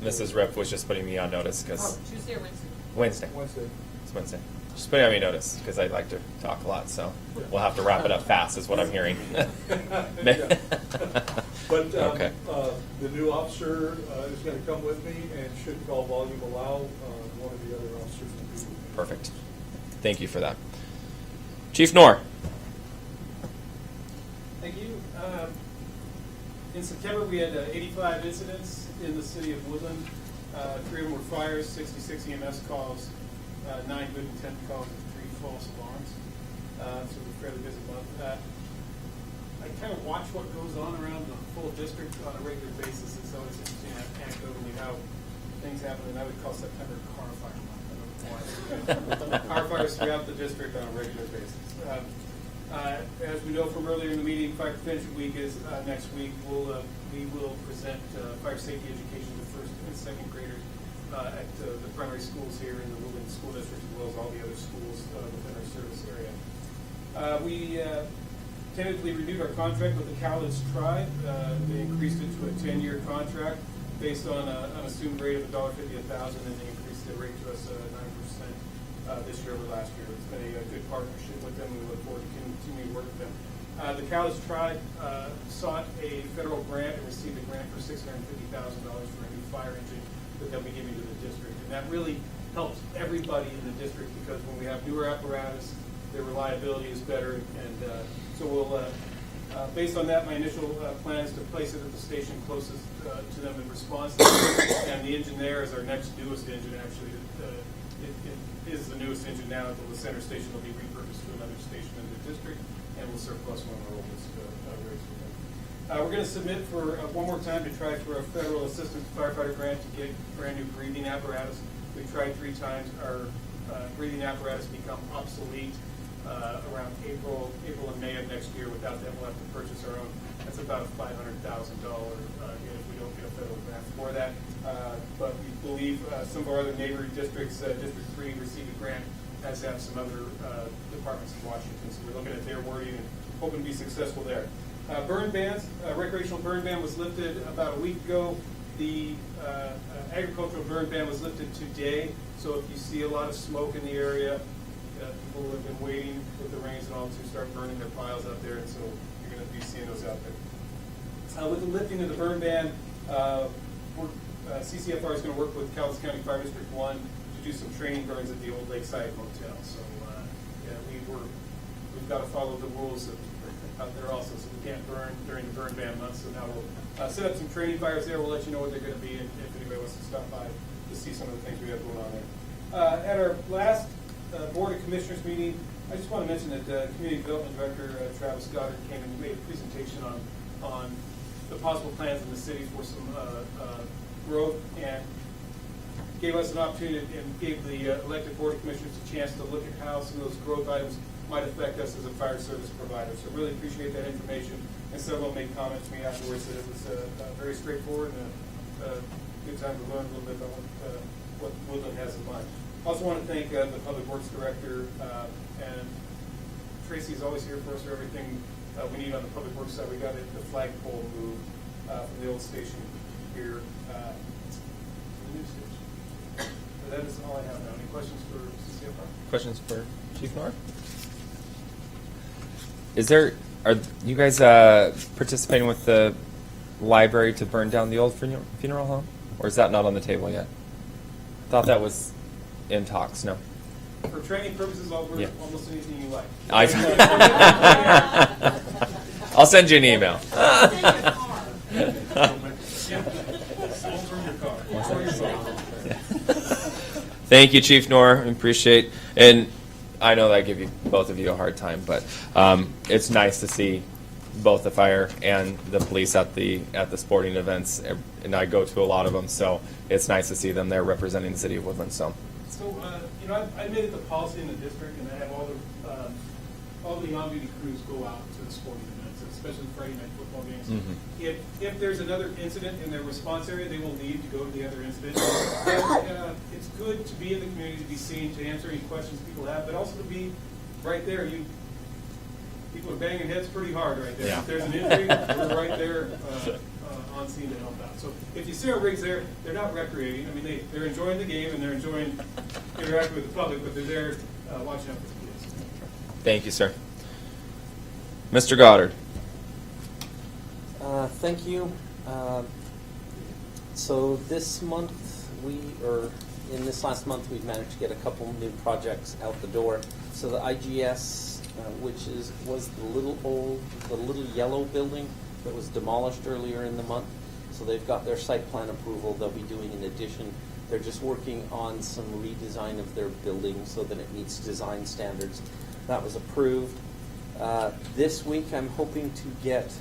so. Mrs. Rip was just putting me on notice because Tuesday or Wednesday? Wednesday. Wednesday. It's Wednesday. Just putting on me notice because I like to talk a lot, so we'll have to wrap it up fast, is what I'm hearing. Yeah. But Okay. the new officer is going to come with me, and should call volume allow, one of the other officers will be with me. Perfect. Thank you for that. Chief Knorr. Thank you. In September, we had 85 incidents in the city of Woodland. 3 of them were fires, 66 EMS calls, 9 good intent calls, and 3 false alarms. So it was a fairly busy month. I kind of watch what goes on around the full district on a regular basis. It's always interesting anecdotally how things happen, and I would call September car fire month. I don't know why. Car fires throughout the district on a regular basis. As we know from earlier in the meeting, Fire Prevention Week is next week. We will present fire safety education to first and second graders at the primary schools here in the Woodland School District, as well as all the other schools within our service area. We tentatively renewed our contract with the Cowlitz Tribe. They increased it to a 10-year contract based on an assumed rate of $1.50 a thousand, and they increased the rate to us 9% this year over last year. It's been a good partnership with them. We look forward to continuing to work with them. The Cowlitz Tribe sought a federal grant and received a grant for $650,000 for a new fire engine that they'll be giving to the district. And that really helps everybody in the district because when we have newer apparatus, their reliability is better. And so we'll, based on that, my initial plan is to place it at the station closest to them in response. And the engine there is our next newest engine, actually. It is the newest engine now until the center station will be repurposed to another station in the district, and will surplus one of our oldest rigs with them. We're going to submit for, one more time, to try for a federal assistant firefighter grant to get brand new breathing apparatus. We've tried 3 times. Our breathing apparatus become obsolete around April and May of next year. Without that, we'll have to purchase our own. That's about a $500,000 if we don't get a federal grant for that. But we believe some of our other neighboring districts, District 3 received a grant, as have some other departments in Washington. So we're looking at their wording and hoping to be successful there. Burn bans, recreational burn ban was lifted about a week ago. The agricultural burn ban was lifted today. So if you see a lot of smoke in the area, people have been waiting with the rains and all to start burning their piles out there, and so you're going to be seeing those out there. With the lifting of the burn ban, CCFR is going to work with Calhoun County Fire District 1 to do some training burns at the old Lakeside Motel. So we've got to follow the rules out there also, so we can't burn during the burn ban month. So now we'll set up some training fires there. We'll let you know what they're going to be, and if anybody wants to stop by to see some of the things we have going on there. At our last Board of Commissioners meeting, I just want to mention that Community Development Director Travis Goddard came and made a presentation on the possible plans in the city for some growth, and gave us an opportunity and gave the elected Board of Commissioners a chance to look at how some of those growth items might affect us as a fire service provider. So really appreciate that information, and several made comments to me afterwards that it was very straightforward and a good time to learn a little bit about what Woodland has in mind. I also want to thank the Public Works Director, and Tracy is always here for us for everything we need on the Public Works side. We got the flagpole moved from the old station here to the new station. So that is all I have now. Any questions for CCFR? Questions for Chief Norr? Are you guys participating with the library to burn down the old funeral home? Or is that not on the table yet? I thought that was in talks, no? For training purposes, I'll work Yeah. almost anything you like. I'll send you an email. Thank you, Chief Norr. I appreciate, and I know that I give you both of you a hard time, but it's nice to see both the fire and the police at the sporting events, and I go to a lot of them, so it's nice to see them there representing the city of Woodland. So I made it the policy in the district, and I have all the on-duty crews go out to the sporting events, especially Friday night football games. Mm-hmm. If there's another incident in their response area, they will leave to go to the other incident. It's good to be in the community, to be seen, to answer any questions people have, but also to be right there. People are banging heads pretty hard right there. Yeah. If there's an injury, we're right there on scene to help out. So if you see our rigs there, they're not recreating. I mean, they're enjoying the game and they're enjoying interacting with the public, but they're there watching out for the kids. thank you, sir. Mr. Goddard. Thank you. So this month, in this last month, we've managed to get a couple new projects out the door. So the IGS, which was the little yellow building that was demolished earlier in the month. So they've got their site plan approval. They'll be doing an addition. They're just working on some redesign of their building so that it meets design standards. That was approved. This week, I'm hoping to get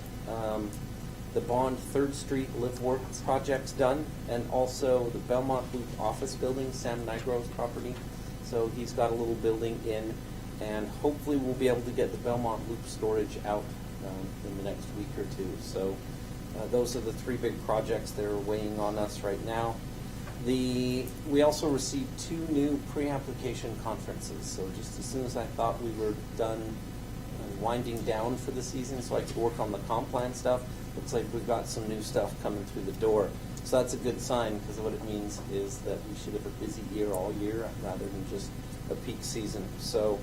the Bond 3rd Street Live Work projects done, and also the Belmont Loop office building, Sam Nigro's property. So he's got a little building in, and hopefully we'll be able to get the Belmont Loop storage out in the next week or two. So those are the 3 big projects that are weighing on us right now. We also received 2 new pre-application conferences. So just as soon as I thought we were done winding down for the season so I could work on the comp plan stuff, looks like we've got some new stuff coming through the door. So that's a good sign, because what it means is that we should have a busy year all year rather than just a peak season. So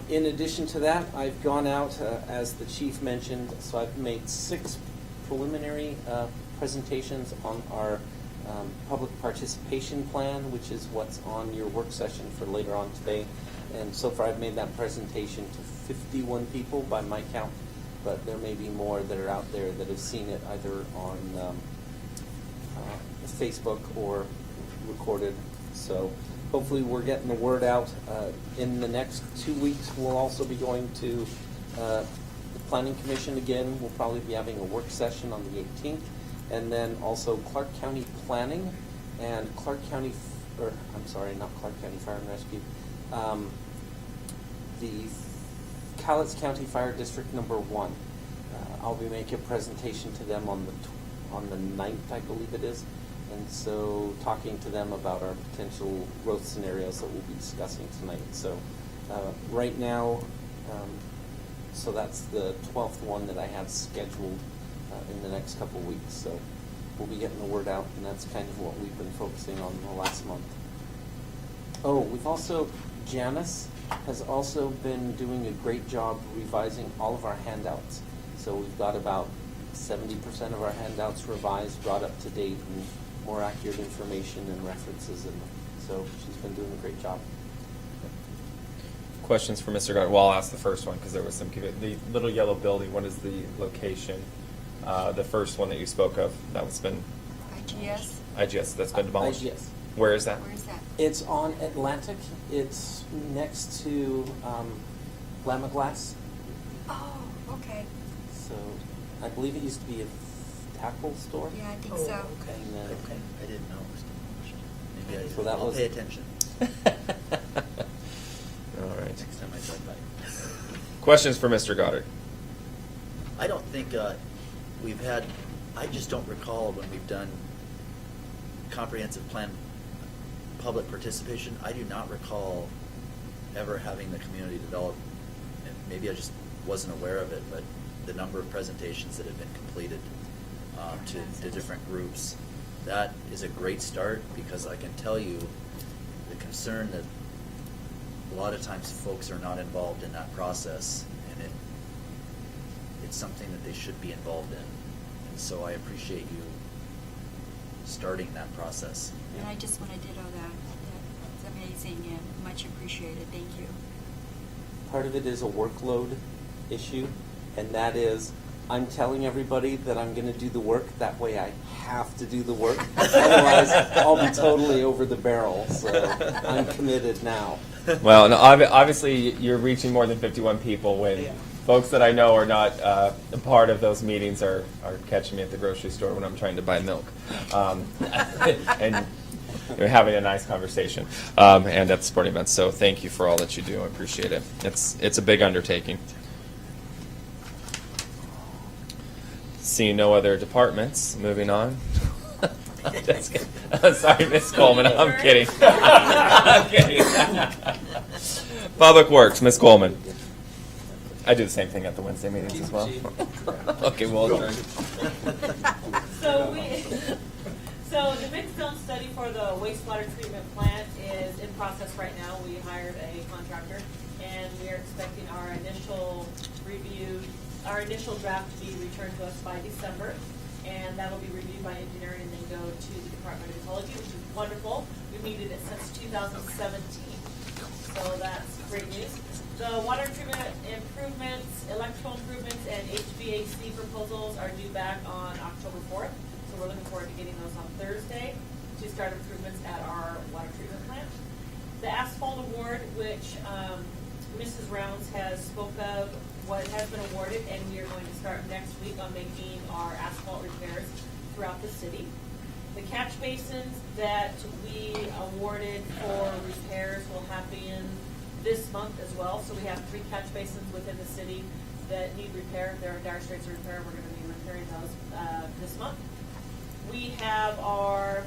in addition to that, I've gone out, as the chief mentioned, so I've made 6 preliminary presentations on our public participation plan, which is what's on your work session for later on today. And so far I've made that presentation to 51 people by my count, but there may be more that are out there that have seen it either on Facebook or recorded. So hopefully we're getting the word out. In the next 2 weeks, we'll also be going to Planning Commission, again, will probably be having a work session on the 18th. And then also Clark County Planning and Clark County, or I'm sorry, not Clark County Fire and Rescue. The Cowlitz County Fire District Number 1. I'll be making a presentation to them on the 9th, I believe it is. And so talking to them about our potential growth scenarios that we'll be discussing tonight. So right now, so that's the 12th one that I have scheduled in the next couple weeks. So we'll be getting the word out, and that's kind of what we've been focusing on the last month. Oh, we've also, Janice has also been doing a great job revising all of our handouts. So we've got about 70% of our handouts revised, brought up to date, and more accurate information and references in them. So she's been doing a great job. Questions for Mr. Goddard? Well, I'll ask the first one because there was some. The little yellow building, what is the location? The first one that you spoke of, that's been IGS? IGS, that's been demolished? IGS. Where is that? Where is that? It's on Atlantic. It's next to Lama Glass. Oh, okay. So I believe it used to be a tackle store. Yeah, I think Oh, so. okay. And then- Okay, I didn't know it was demolished. Maybe I So that I'll was- pay attention All right. next time I drive by. Questions for Mr. Goddard? I don't think we've had, I just don't recall when we've done comprehensive plan public participation, I do not recall ever having the community develop, and maybe I just wasn't aware of it, but the number of presentations that have been completed to different groups, that is a great start, because I can tell you the concern that a lot of times folks are not involved in that process, and it's something that they should be involved in. And so I appreciate you starting that process. And I just want to ditto that. That's amazing and much appreciated. Thank you. Part of it is a workload issue, and that is I'm telling everybody that I'm going to do the work. That way I have to do the work. Otherwise, I'll be totally over the barrel. So I'm committed now. Well, and obviously you're reaching more than 51 people when folks that I know are not a part of those meetings are catching me at the grocery store when I'm trying to buy milk. And we're having a nice conversation and at the sporting events. So thank you for all that you do. I appreciate it. It's a big undertaking. Seeing no other departments, moving on. That's good. Sorry, Miss Coleman. I'm kidding. I'm kidding. Public Works, Miss Coleman. I do the same thing at the Wednesday meetings as well. Okay, well done. So the mixed zone study for the wastewater treatment plant is in process right now. We hired a contractor, and we are expecting our initial review, our initial draft to be returned to us by December, and that'll be reviewed by engineering and then go to the Department of Ecology, which is wonderful. We've needed it since 2017, so that's great news. The water treatment improvements, electrical improvements, and HVAC proposals are due back on October 4th. So we're looking forward to getting those on Thursday to start improvements at our water treatment plant. The asphalt award, which Mrs. Rounds has spoke of, what has been awarded, and we are going to start next week on making our asphalt repairs throughout the city. The catch basins that we awarded for repairs will happen this month as well. So we have 3 catch basins within the city that need repair. They're in dire straits of repair. We're going to be repairing those this month. We have our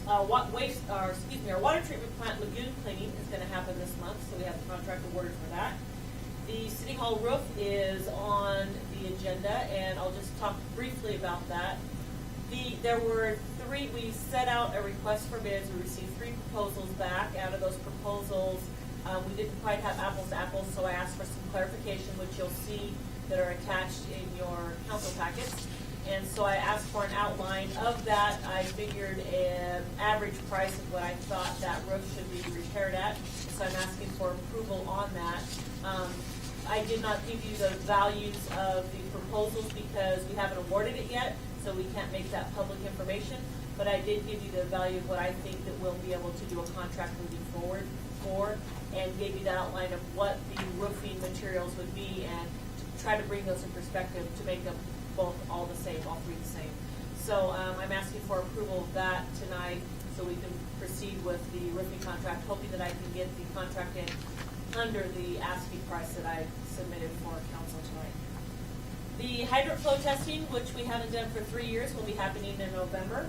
our water treatment plant lagoon cleaning is going to happen this month. So we have the contract awarded for that. The City Hall roof is on the agenda, and I'll just talk briefly about that. There were 3, we set out a request for bids. We received 3 proposals back. Out of those proposals, we didn't quite have apples to apples, so I asked for some clarification, which you'll see that are attached in your council packets. And so I asked for an outline of that. I figured an average price of what I thought that roof should be repaired at. So I'm asking for approval on that. I did not give you the values of the proposals because we haven't awarded it yet, so we can't make that public information. But I did give you the value of what I think that we'll be able to do a contract moving forward for, and gave you the outline of what the roofing materials would be and try to bring those in perspective to make them both all the same, all three the same. So I'm asking for approval of that tonight so we can proceed with the roofing contract, hoping that I can get the contract in under the asking price that I submitted for council tonight. The hydrant flow testing, which we haven't done for 3 years, will be happening in November.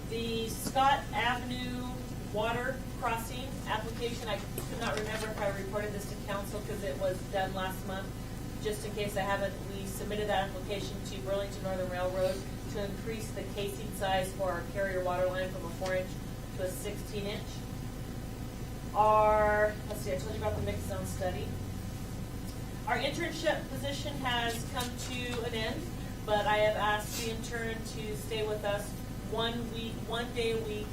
The Scott Avenue water crossing application, I could not remember if I reported this to council because it was done last month. Just in case I haven't, we submitted that application to Burlington Northern Railroad to increase the casing size for our carrier water line from a 4-inch to a 16-inch. Let's see, I told you about the mixed zone study. Our internship position has come to an end, but I have asked the intern to stay with us 1 day a week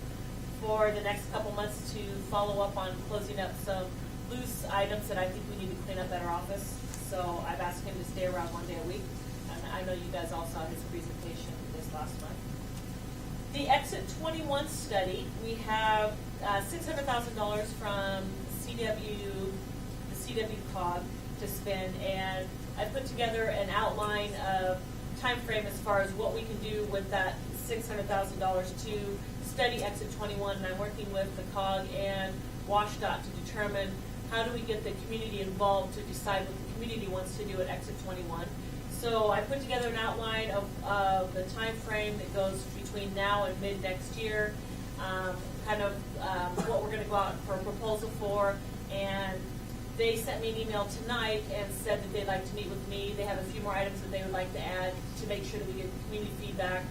for the next couple months to follow up on closing up some loose items that I think we need to clean up at our office. So I've asked him to stay around 1 day a week. And I know you guys all saw his presentation this last month. The Exit 21 study, we have $600,000 from the CW COG to spend, and I put together an outline of time frame as far as what we can do with that $600,000 to study Exit 21, and I'm working with the COG and WashDOT to determine how do we get the community involved to decide what the community wants to do at Exit 21. So I put together an outline of the time frame that goes between now and mid next year, what we're going to go out for a proposal for, and they sent me an email tonight and said that they'd like to meet with me. They have a few more items that they would like to add to make sure that we get community feedback,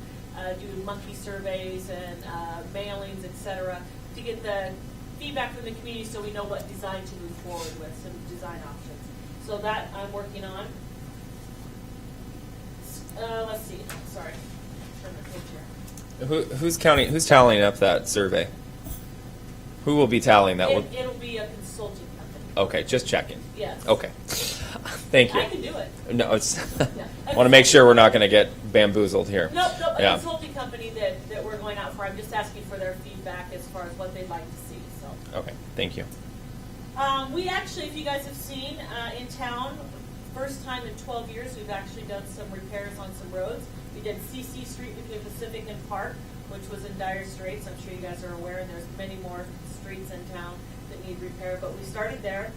do monkey surveys and mailings, etc., to get the feedback from the community so we know what design to move forward with, some design options. So that I'm working on. Let's see. Sorry. Turn the page here. Who's tallying up that survey? Who will be tallying that? It'll be a consulting company. Okay, just checking. Yes. Okay. Thank you. I can do it. No, it's. Yeah. Want to make sure we're not going to get bamboozled here. No, a Yeah. consulting company that we're going out for. I'm just asking for their feedback as far as what they'd like to see. So. Okay, thank you. We actually, if you guys have seen in town, first time in 12 years, we've actually done some repairs on some roads. We did CC Street between Pacific and Park, which was in dire straits. I'm sure you guys are aware, and there's many more streets in town that need repair, but we started there.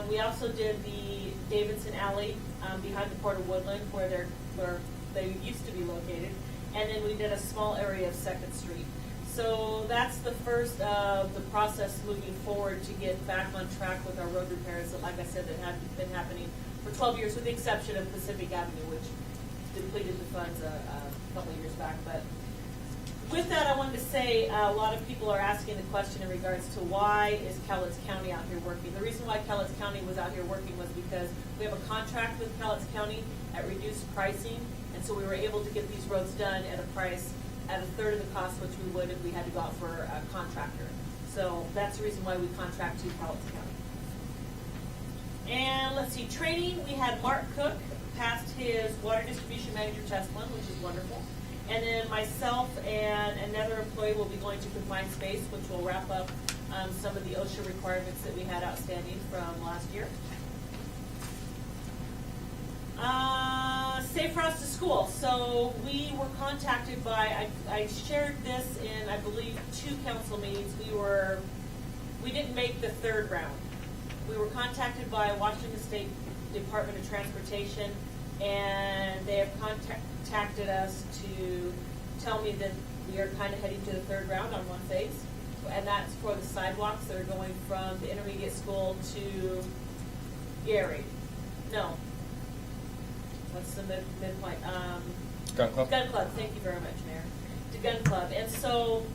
We also did the Davidson Alley behind the Port of Woodland, where they used to be located, and then we did a small area of 2nd Street. So that's the first of the process moving forward to get back on track with our road repairs that, like I said, that had been happening for 12 years, with the exception of Pacific Avenue, which depleted the funds a couple of years back. But with that, I wanted to say a lot of people are asking the question in regards to why is Cowlitz County out here working. The reason why Cowlitz County was out here working was because we have a contract with Cowlitz County at reduced pricing, and so we were able to get these roads done at a price at a third of the cost which we would if we had to go out for a contractor. So that's the reason why we contract to Cowlitz County. And let's see, training, we had Mark Cook passed his water distribution manager test one, which is wonderful. And then myself and another employee will be going to confined space, which will wrap up some of the OSHA requirements that we had outstanding from last year. Safe routes to school. So we were contacted by, I shared this in, I believe, 2 council meetings. We didn't make the 3rd round. We were contacted by Washington State Department of Transportation, and they have contacted us to tell me that we are kind of heading to the 3rd round on one phase, and that's for the sidewalks that are going from the intermediate school to Gary. No. What's the midpoint? Gun Club? Gun Club. Thank you very much, Mayor. To Gun Club. And so,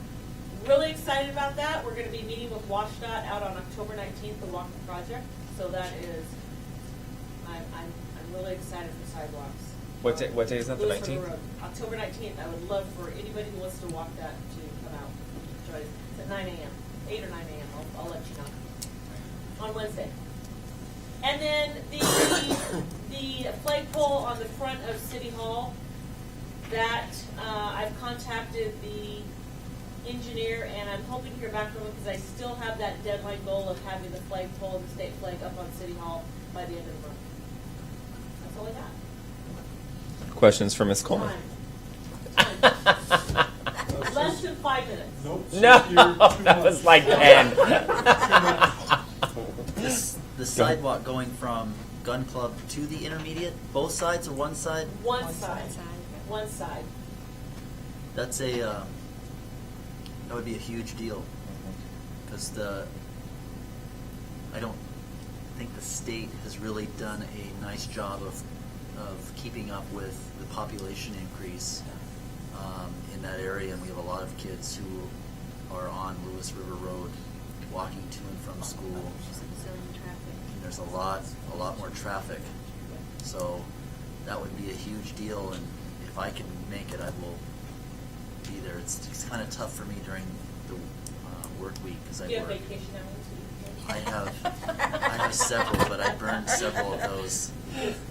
really excited about that. We're going to be meeting with WashDOT out on October 19th to walk the project. So that is, I'm really excited for sidewalks. What day is that? The Louisville 19th? Road. October 19th. I would love for anybody who wants to walk that to come out. Join us. It's at 9 a.m. 8 or 9 a.m. I'll let you know. On Wednesday. And then the flagpole on the front of City Hall, that I've contacted the engineer, and I'm hoping to hear back from him because I still have that deadline goal of having the flagpole and the state flag up on City Hall by the end of the month. all I got. Questions for Ms. Coleman? Less than 5 minutes. Nope. No, that was like 10. The sidewalk going from Gun Club to the intermediate, both sides or one side? One side. One side. That's a, that would be a huge deal. Because I don't think the state has really done a nice job of keeping up with the population increase in that area, and we have a lot of kids who are on Lewis River Road walking to and from school. And there's a lot more traffic. So that would be a huge deal, and if I can make it, I will be there. It's kind of tough for me during the work week because I Do you have work. vacation hours? I have several, but I burned several of those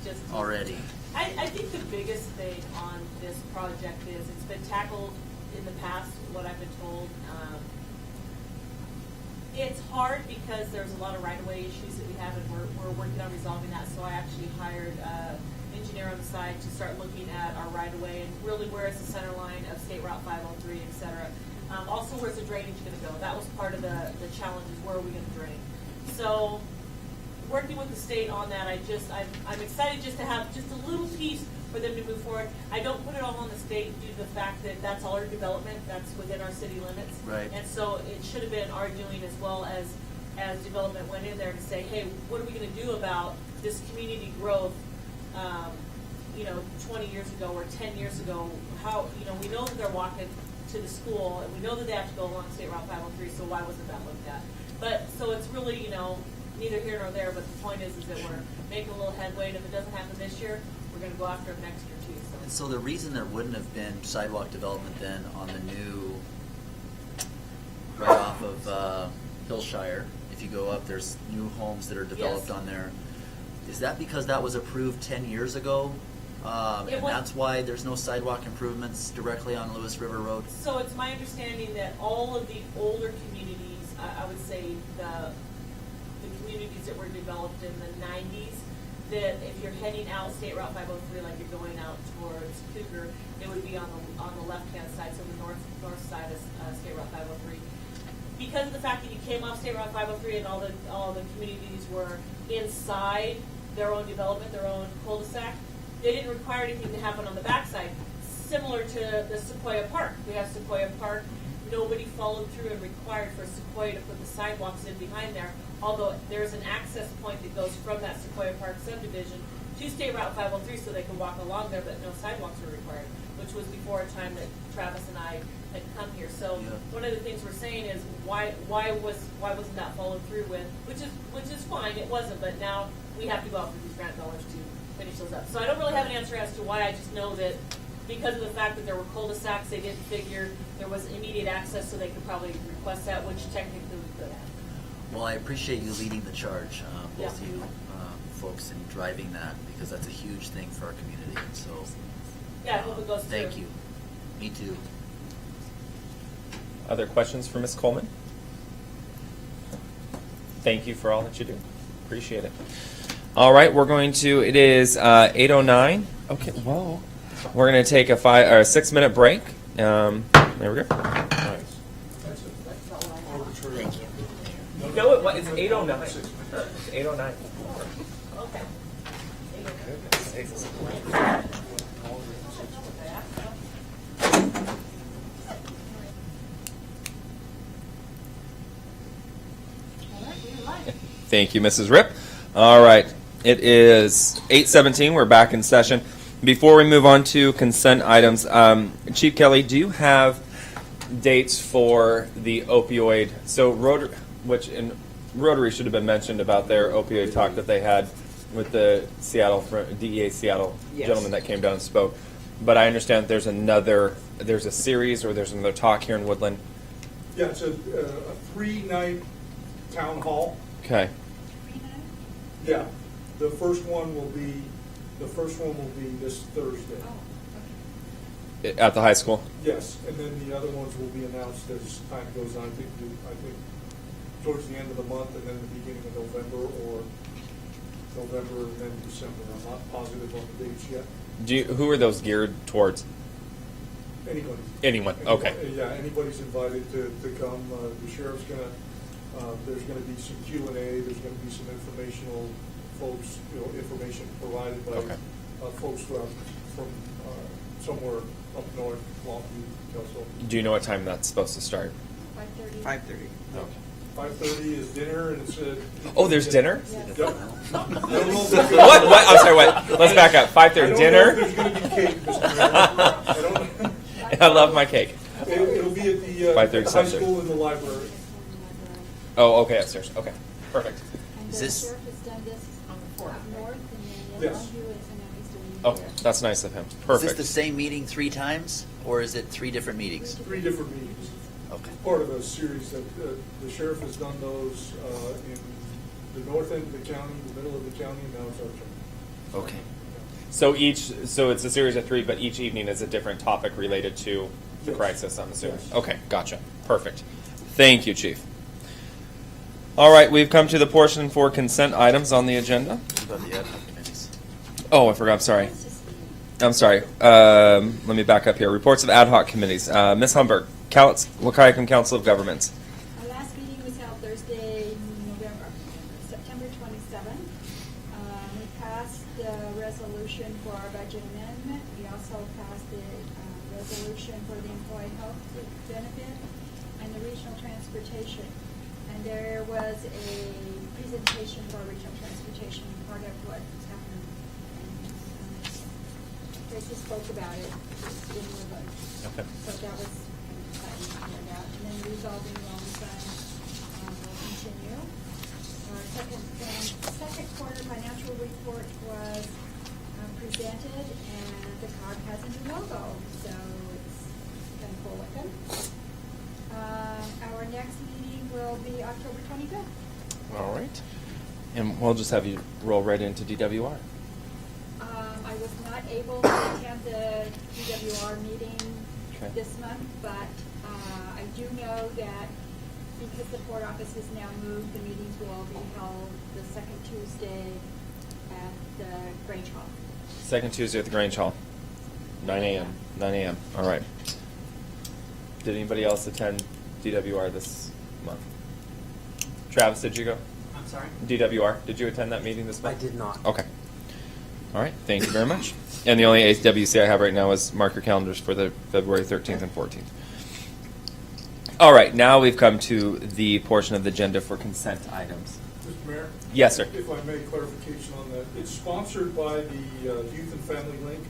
Just- already. I think the biggest thing on this project is it's been tackled in the past, what I've been told. It's hard because there's a lot of right-of-way issues that we have, and we're working on resolving that. So I actually hired an engineer on the side to start looking at our right-of-way and really where is the center line of State Route 503, et cetera. Also, where's the drainage going to go? That was part of the challenge, is where are we going to drain? So working with the state on that, I'm excited just to have just a little piece for them to move forward. I don't put it all on the state due to the fact that that's all our development, that's within our city limits. Right. And so it should have been our doing as well as development went in there to say, hey, what are we going to do about this community growth, 20 years ago or 10 years ago? How, we know that they're walking to the school, and we know that they have to go along State Route 503, so why wasn't that looked at? But, so it's really, neither here nor there, but the point is that we're making a little headway, and if it doesn't happen this year, we're going to go after it next year too. And so the reason there wouldn't have been sidewalk development then on the new, right off of Hillshire, if you go up, there's new homes that are developed Yes. on there. Is that because that was approved 10 years ago? And was- that's why there's no sidewalk improvements directly on Lewis River Road? So it's my understanding that all of the older communities, I would say the communities that were developed in the 90s, that if you're heading out State Route 503, like you're going out towards Cougar, it would be on the left-hand side, so the north side of State Route 503. Because of the fact that you came off State Route 503 and all the communities were inside their own development, their own cul-de-sac, they didn't require anything to happen on the backside. Similar to the Sequoia Park. We have Sequoia Park. Nobody followed through and required for Sequoia to put the sidewalks in behind there, although there's an access point that goes from that Sequoia Park subdivision to State Route 503 so they could walk along there, but no sidewalks were required, which was before a time that Travis and I had come here. So Yeah. one of the things we're saying is why wasn't that followed through with, which is fine, it wasn't, but now we have to go out for these grant dollars to finish those up. So I don't really have an answer as to why. I just know that because of the fact that there were cul-de-sacs, they didn't figure there was immediate access, so they could probably request that, which technically we could have. Well, I appreciate you leading the charge, both Yeah. you folks, in driving that, because that's a huge thing for our community. And so, Yeah, I hope it goes through. thank you. Me too. Other questions for Ms. Coleman? Thank you for all that you do. Appreciate it. All right, it is 8:09. Okay, whoa. We're going to take a 6-minute break. There we go. Thank you. No, it's 8:09. It's 8:09. Okay. Thank you, Mrs. Ripp. All right, it is 8:17. We're back in session. Before we move on to consent items, Chief Kelly, do you have dates for the opioid? So Rotary should have been mentioned about their opioid talk that they had with the DEA Seattle Yes. gentleman that came down and spoke. But I understand there's a series or there's another talk here in Woodland. Yeah, it's a 3-night town hall. Okay. Yeah, the first one will be this Thursday. At the high school. Yes, and then the other ones will be announced as time goes on. I think towards the end of the month and then the beginning of November or November, and then December. I'm not positive on the dates yet. Who are those geared towards? Anybody. Anyone, okay. Yeah, anybody's invited to come. The sheriff's there's gonna be some Q&A, there's gonna be some informational folks, information provided by Okay. folks from somewhere up north, Longview, Kelso. Do you know what time that's supposed to start? 5:30. 5:30. Okay. 5:30 is dinner, and it's Oh, there's dinner? Yep. I don't know if What? there's gonna- What? I'm sorry, what? Let's back up. 5:30 I don't dinner? know if there's gonna be cake, Mr. Mayor. I don't. I love my cake. It'll be at the 5:30 high upstairs. school in the library. Oh, okay, upstairs. Okay, perfect. And Is the this- sheriff has done this On the fourth, up north, and then Yes. Longview is, and now he's doing it Okay, here. that's nice of him. Is this Perfect. the same meeting 3 times, or is it 3 different meetings? 3 different meetings. Okay. Part of a series that the sheriff has done those in the north end of the county, the middle of the county, and now it's our turn. Okay. So it's a series of 3, but each evening is a different topic related to the Yes. crisis, I'm assuming. Yes. Okay, gotcha. Perfect. Thank you, Chief. All right, we've come to the portion for consent items on the agenda. What about the ad hoc committees? Oh, I forgot, I'm sorry. Let's just- I'm sorry. Let me back up here. Reports of ad hoc committees. Ms. Humberg, Wahkiakum Council of Governments. Our last meeting was held Thursday, September 27th. We passed the resolution for our budget amendment. We also passed the resolution for the employee health benefit and the regional transportation. And there was a presentation for regional transportation, part of what happened. Tracy spoke about it in the vote. Okay. So that was exciting to hear that. And then resolving loan fund will continue. Our second quarter financial report was presented, and the cog has a new logo, so it's kind of cool looking. Our next meeting will be October 25th. All right. And we'll just have you roll right into DWR. I was not able to attend the DWR meeting Okay. this month, but I do know that because the port office has now moved, the meetings will be held the second Tuesday at the Grange Hall. Second Tuesday at the Grange Hall, 9 a.m. 9 a.m. All right. Did anybody else attend DWR this month? Travis, did you go? I'm sorry? DWR, did you attend that meeting this I month? did not. Okay. All right, thank you very much. And the only HWC I have right now is mark your calendars for the February 13th and 14th. All right, now we've come to the portion of the agenda for consent items. Mr. Mayor? Yes, sir. If I may, clarification on that. It's sponsored by the Youth and Family Link,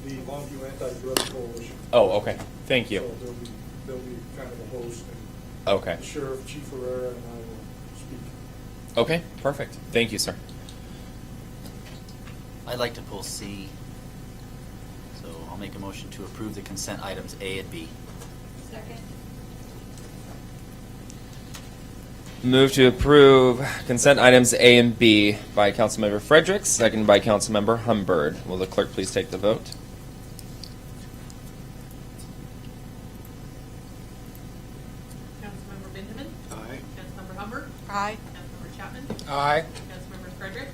the Longview Anti-Drug Coalition. Oh, okay. Thank you. So they'll be kind of a host, and Okay. the Sheriff, Chief Herrera, and I will speak. Okay, perfect. Thank you, sir. I'd like to pull C. So I'll make a motion to approve the consent items A and B. Second. Move to approve consent items A and B by Councilmember Fredericks, second by Councilmember Humbird. Will the clerk please take the vote? Councilmember Benjamin? Aye. Councilmember Hubbard? Aye. Councilmember Chapman? Aye. Councilmember Fredericks?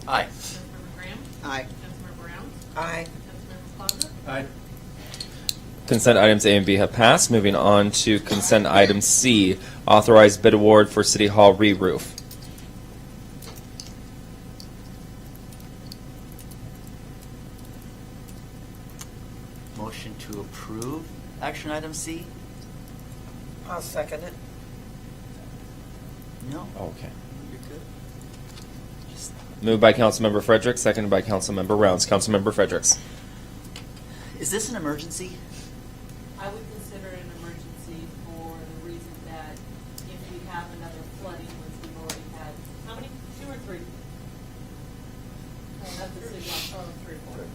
Aye. Councilmember Graham? Aye. Councilmember Brown? Aye. Councilmember Plaza? Aye. Consent items A and B have passed. Moving on to consent item C, authorized bid award for City Hall re-roof. Motion to approve action item C? I'll second it. No? Okay. You're good. Just- Moved by Councilmember Fredericks, seconded by Councilmember Rounds. Councilmember Fredericks. Is this an emergency? I would consider it an emergency for the reason that if we have another flooding, which we've already had, how many, 2 or 3? That's the city, oh, 3 or 4.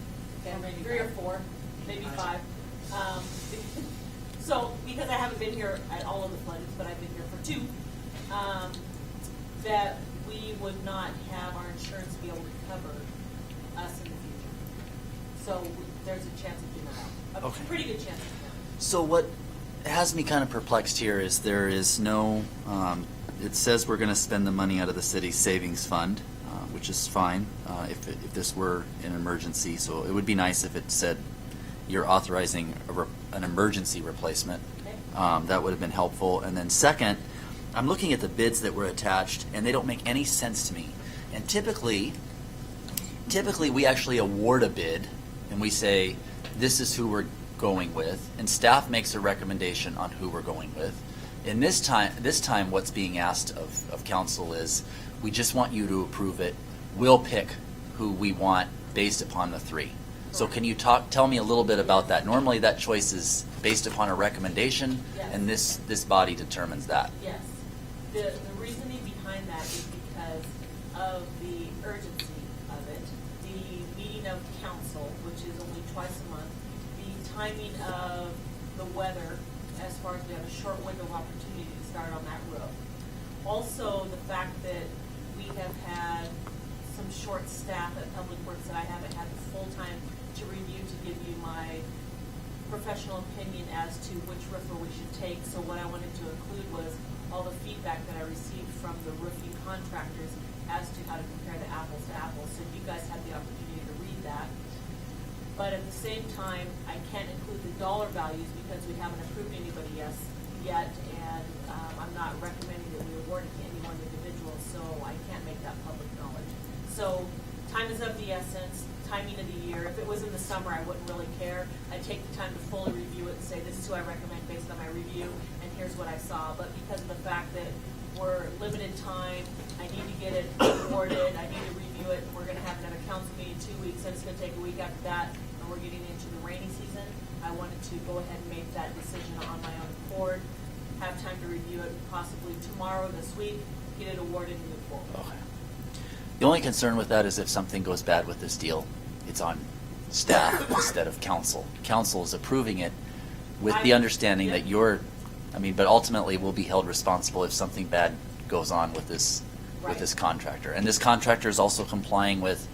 Okay, maybe 3 or 4, maybe 5. So, because I haven't been here at all of the floodings, but I've been here for 2, that we would not have our insurance be able to cover us in the future. So there's a chance of doing that. A Okay. pretty good chance of doing that. So what has me kind of perplexed here is there is no, it says we're going to spend the money out of the city's savings fund, which is fine if this were an emergency. So it would be nice if it said you're authorizing an emergency replacement. That would have been helpful. And then second, I'm looking at the bids that were attached, and they don't make any sense to me. And typically we actually award a bid, and we say, this is who we're going with, and staff makes a recommendation on who we're going with. And this time what's being asked of council is, we just want you to approve it. We'll pick who we want based upon the three. So can you tell me a little bit about that? Normally that choice is based upon a recommendation, Yes. and this body determines that. Yes. The reasoning behind that is because of the urgency of it, the meeting of council, which is only twice a month, the timing of the weather, as far as we have a short window of opportunity to start on that roof. Also, the fact that we have had some short staff at Public Works that I haven't had the full time to review to give you my professional opinion as to which roofer we should take. So what I wanted to include was all the feedback that I received from the roofing contractors as to how to compare the apples to apples. So you guys had the opportunity to read that. But at the same time, I can't include the dollar values because we haven't approved anybody yet, and I'm not recommending that we award it to any one individual, so I can't make that public knowledge. So time is of the essence, timing of the year. If it was in the summer, I wouldn't really care. I'd take the time to fully review it and say, this is who I recommend based on my review, and here's what I saw. But because of the fact that we're limited time, I need to get it awarded, I need to review it, we're gonna have another council meeting in 2 weeks, and it's gonna take a week after that, and we're getting into the rainy season. I wanted to go ahead and make that decision on my own accord, have time to review it possibly tomorrow, this week, get it awarded and move forward. Okay. The only concern with that is if something goes bad with this deal, it's on staff instead of council. Council is approving it with the understanding that but ultimately we'll be held responsible if something bad goes on with this contractor. And this contractor is also complying with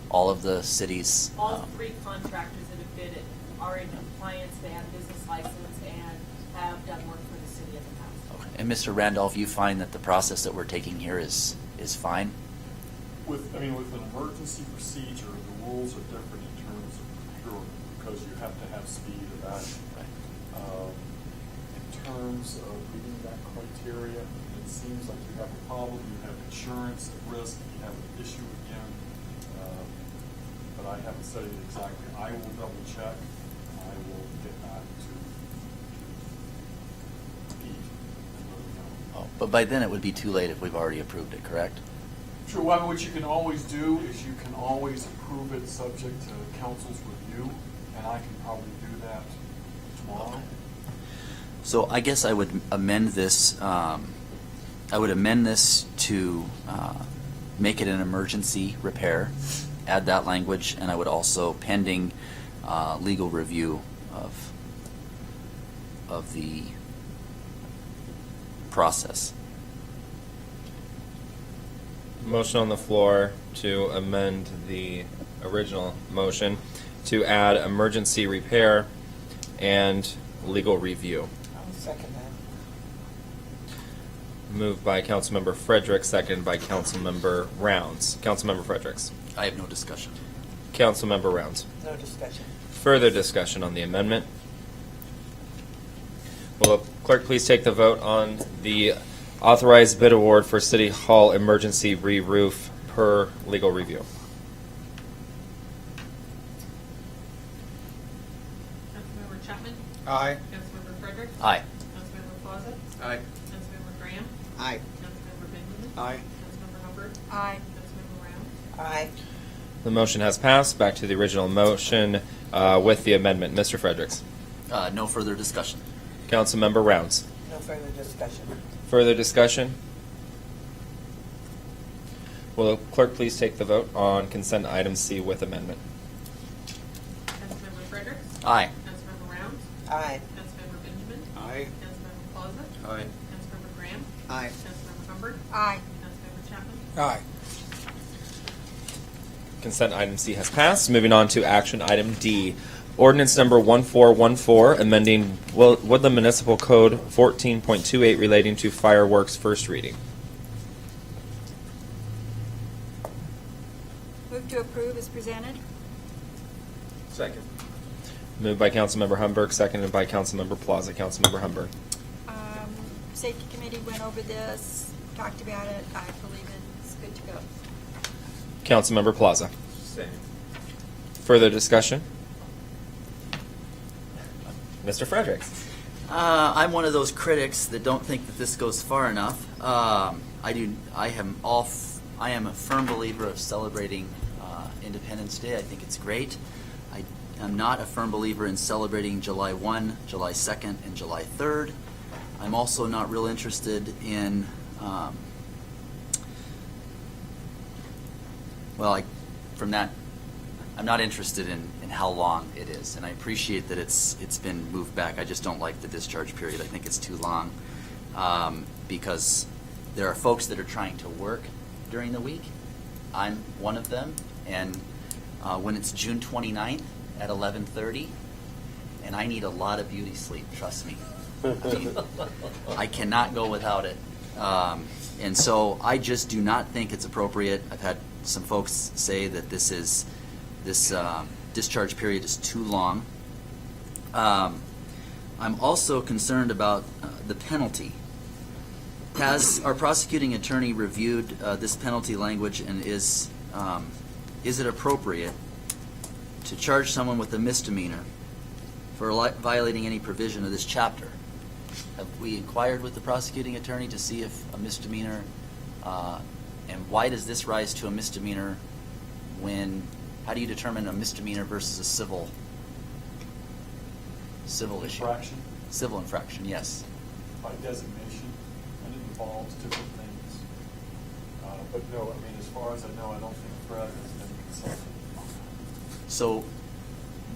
all of the city's. All three contractors that have bid it are in compliance, they have business license, and have done work for the city in the past. Okay. And Mr. Randolph, you find that the process that we're taking here is fine? With an emergency procedure, the rules are different in terms of procurement because you have to have speed of action. In terms of meeting that criteria, it seems like you have a problem, you have insurance at risk, you have an issue again, but I haven't said it exactly. I will double check, and I will get back to Pete and let him know. Oh, but by then it would be too late if we've already approved it, correct? Sure, well, what you can always do is you can always approve it subject to council's review, and I can probably do that tomorrow. So I guess I would amend this, to make it an emergency repair, add that language, and I would also, pending legal review of the process. Motion on the floor to amend the original motion to add emergency repair and legal review. I'll second that. Moved by Councilmember Frederick, seconded by Councilmember Rounds. Councilmember Fredericks. I have no discussion. Councilmember Rounds. No discussion. Further discussion on the amendment. Will the clerk please take the vote on the authorized bid award for City Hall emergency re-roof per legal review? Councilmember Chapman? Aye. Councilmember Frederick? Aye. Councilmember Plaza? Aye. Councilmember Graham? Aye. Councilmember Benjamin? Aye. Councilmember Hubbard? Aye. Councilmember Rounds? Aye. The motion has passed. Back to the original motion with the amendment. Mr. Fredericks. No further discussion. Councilmember Rounds. No further discussion. Further discussion? Will the clerk please take the vote on consent item C with amendment? Councilmember Fredericks? Aye. Councilmember Rounds? Aye. Councilmember Benjamin? Aye. Councilmember Plaza? Aye. Councilmember Graham? Aye. Councilmember Hubbard? Aye. Councilmember Chapman? Aye. Consent item C has passed. Moving on to action item D. Ordinance number 1414, amending Woodland Municipal Code 14.28 relating to fireworks, first reading. to approve is presented. Second. Moved by Councilmember Humberg, seconded by Councilmember Plaza. Councilmember Humberg. Safety Committee went over this, talked about it. I believe it's good to go. Councilmember Plaza. Same. Further discussion? Mr. Fredericks. I'm one of those critics that don't think that this goes far enough. I am a firm believer of celebrating Independence Day. I think it's great. I am not a firm believer in celebrating July 1, July 2nd, and July 3rd. I'm also not real interested in, I'm not interested in how long it is, and I appreciate that it's been moved back. I just don't like the discharge period. I think it's too long, because there are folks that are trying to work during the week. I'm one of them, and when it's June 29th at 11:30, and I need a lot of beauty sleep, trust me. I cannot go without it. And so I just do not think it's appropriate. I've had some folks say that this discharge period is too long. I'm also concerned about the penalty. Has our prosecuting attorney reviewed this penalty language, and is it appropriate to charge someone with a misdemeanor for violating any provision of this chapter? Have we inquired with the prosecuting attorney to see if a misdemeanor, and why does this rise to a misdemeanor how do you determine a misdemeanor versus a civil issue? Infraction Civil infraction, yes. by designation, and it involves different things. But no, I mean, as far as I know, I don't think Fred has been consulted. So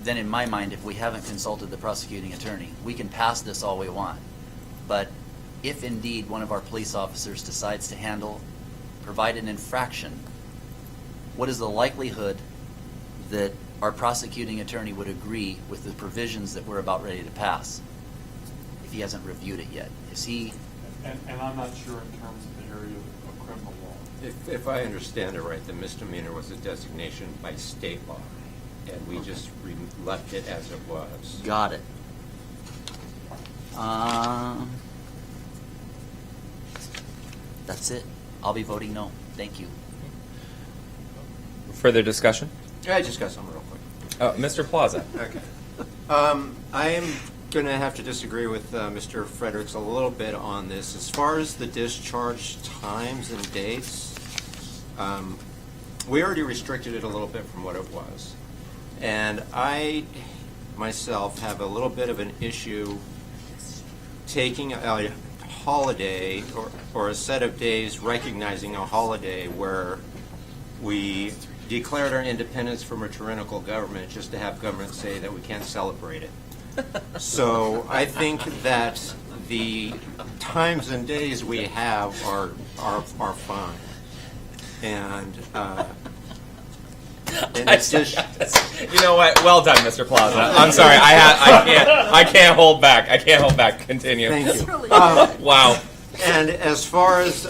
then in my mind, if we haven't consulted the prosecuting attorney, we can pass this all we want. But if indeed one of our police officers decides to provide an infraction, what is the likelihood that our prosecuting attorney would agree with the provisions that we're about ready to pass if he hasn't reviewed it yet? Is he? And I'm not sure in terms of the area of criminal law. If I understand it right, the misdemeanor was a designation by state law, and we just left it as it was. Got it. That's it. I'll be voting no. Thank you. Further discussion? I just got something real quick. Mr. Plaza. Okay. I am going to have to disagree with Mr. Fredericks a little bit on this. As far as the discharge times and dates, we already restricted it a little bit from what it was. And I, myself, have a little bit of an issue taking a holiday or a set of days recognizing a holiday where we declared our independence from a tyrannical government just to have government say that we can't celebrate it. So I think that the times and days we have are fine. And it's just, You know what? Well done, Mr. Plaza. I'm sorry. I can't hold back. I can't hold back. Continue. Thank you. Wow. And as far as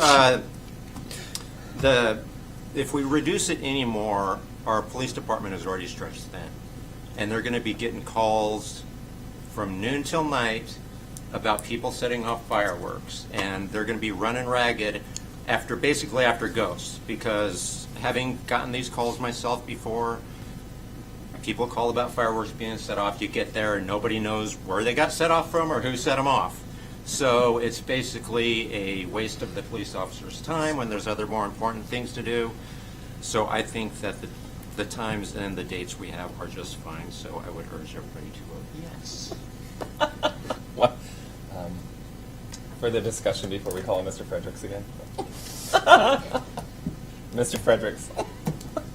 if we reduce it anymore, our police department is already stretched thin. And they're going to be getting calls from noon till night about people setting off fireworks. And they're going to be running ragged basically after ghosts. Because having gotten these calls myself before, people call about fireworks being set off. You get there and nobody knows where they got set off from or who set them off. So it's basically a waste of the police officer's time when there's other more important things to do. So I think that the times and the dates we have are just fine. So I would urge everybody to vote yes. What? Further discussion before we call on Mr. Fredericks again? Mr. Fredericks.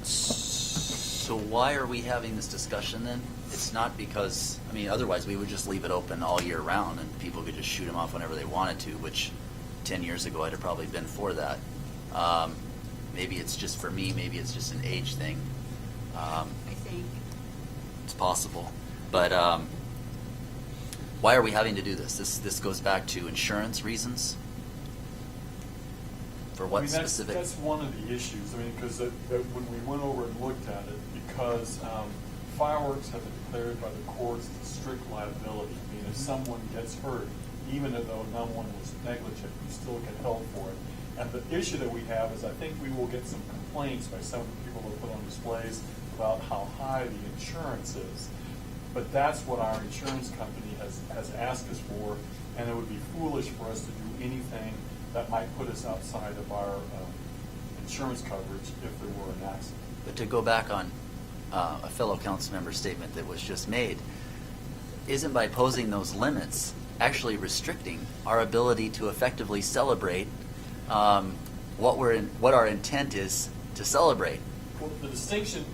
So why are we having this discussion then? It's not because, otherwise we would just leave it open all year round and people could just shoot them off whenever they wanted to, which 10 years ago I'd have probably been for that. Maybe it's just for me, maybe it's just an age thing. I think. It's possible. But why are we having to do this? This goes back to insurance reasons. For what I mean, specific? That's one of the issues. I mean, because when we went over and looked at it, because fireworks have been declared by the courts as a strict liability. I mean, if someone gets hurt, even though no one was negligent, you still get held for it. And the issue that we have is I think we will get some complaints by some of the people that put on displays about how high the insurance is. But that's what our insurance company has asked us for, and it would be foolish for us to do anything that might put us outside of our insurance coverage if there were an accident. But to go back on a fellow council member's statement that was just made, isn't by posing those limits actually restricting our ability to effectively celebrate what our intent is to celebrate? Well, the distinction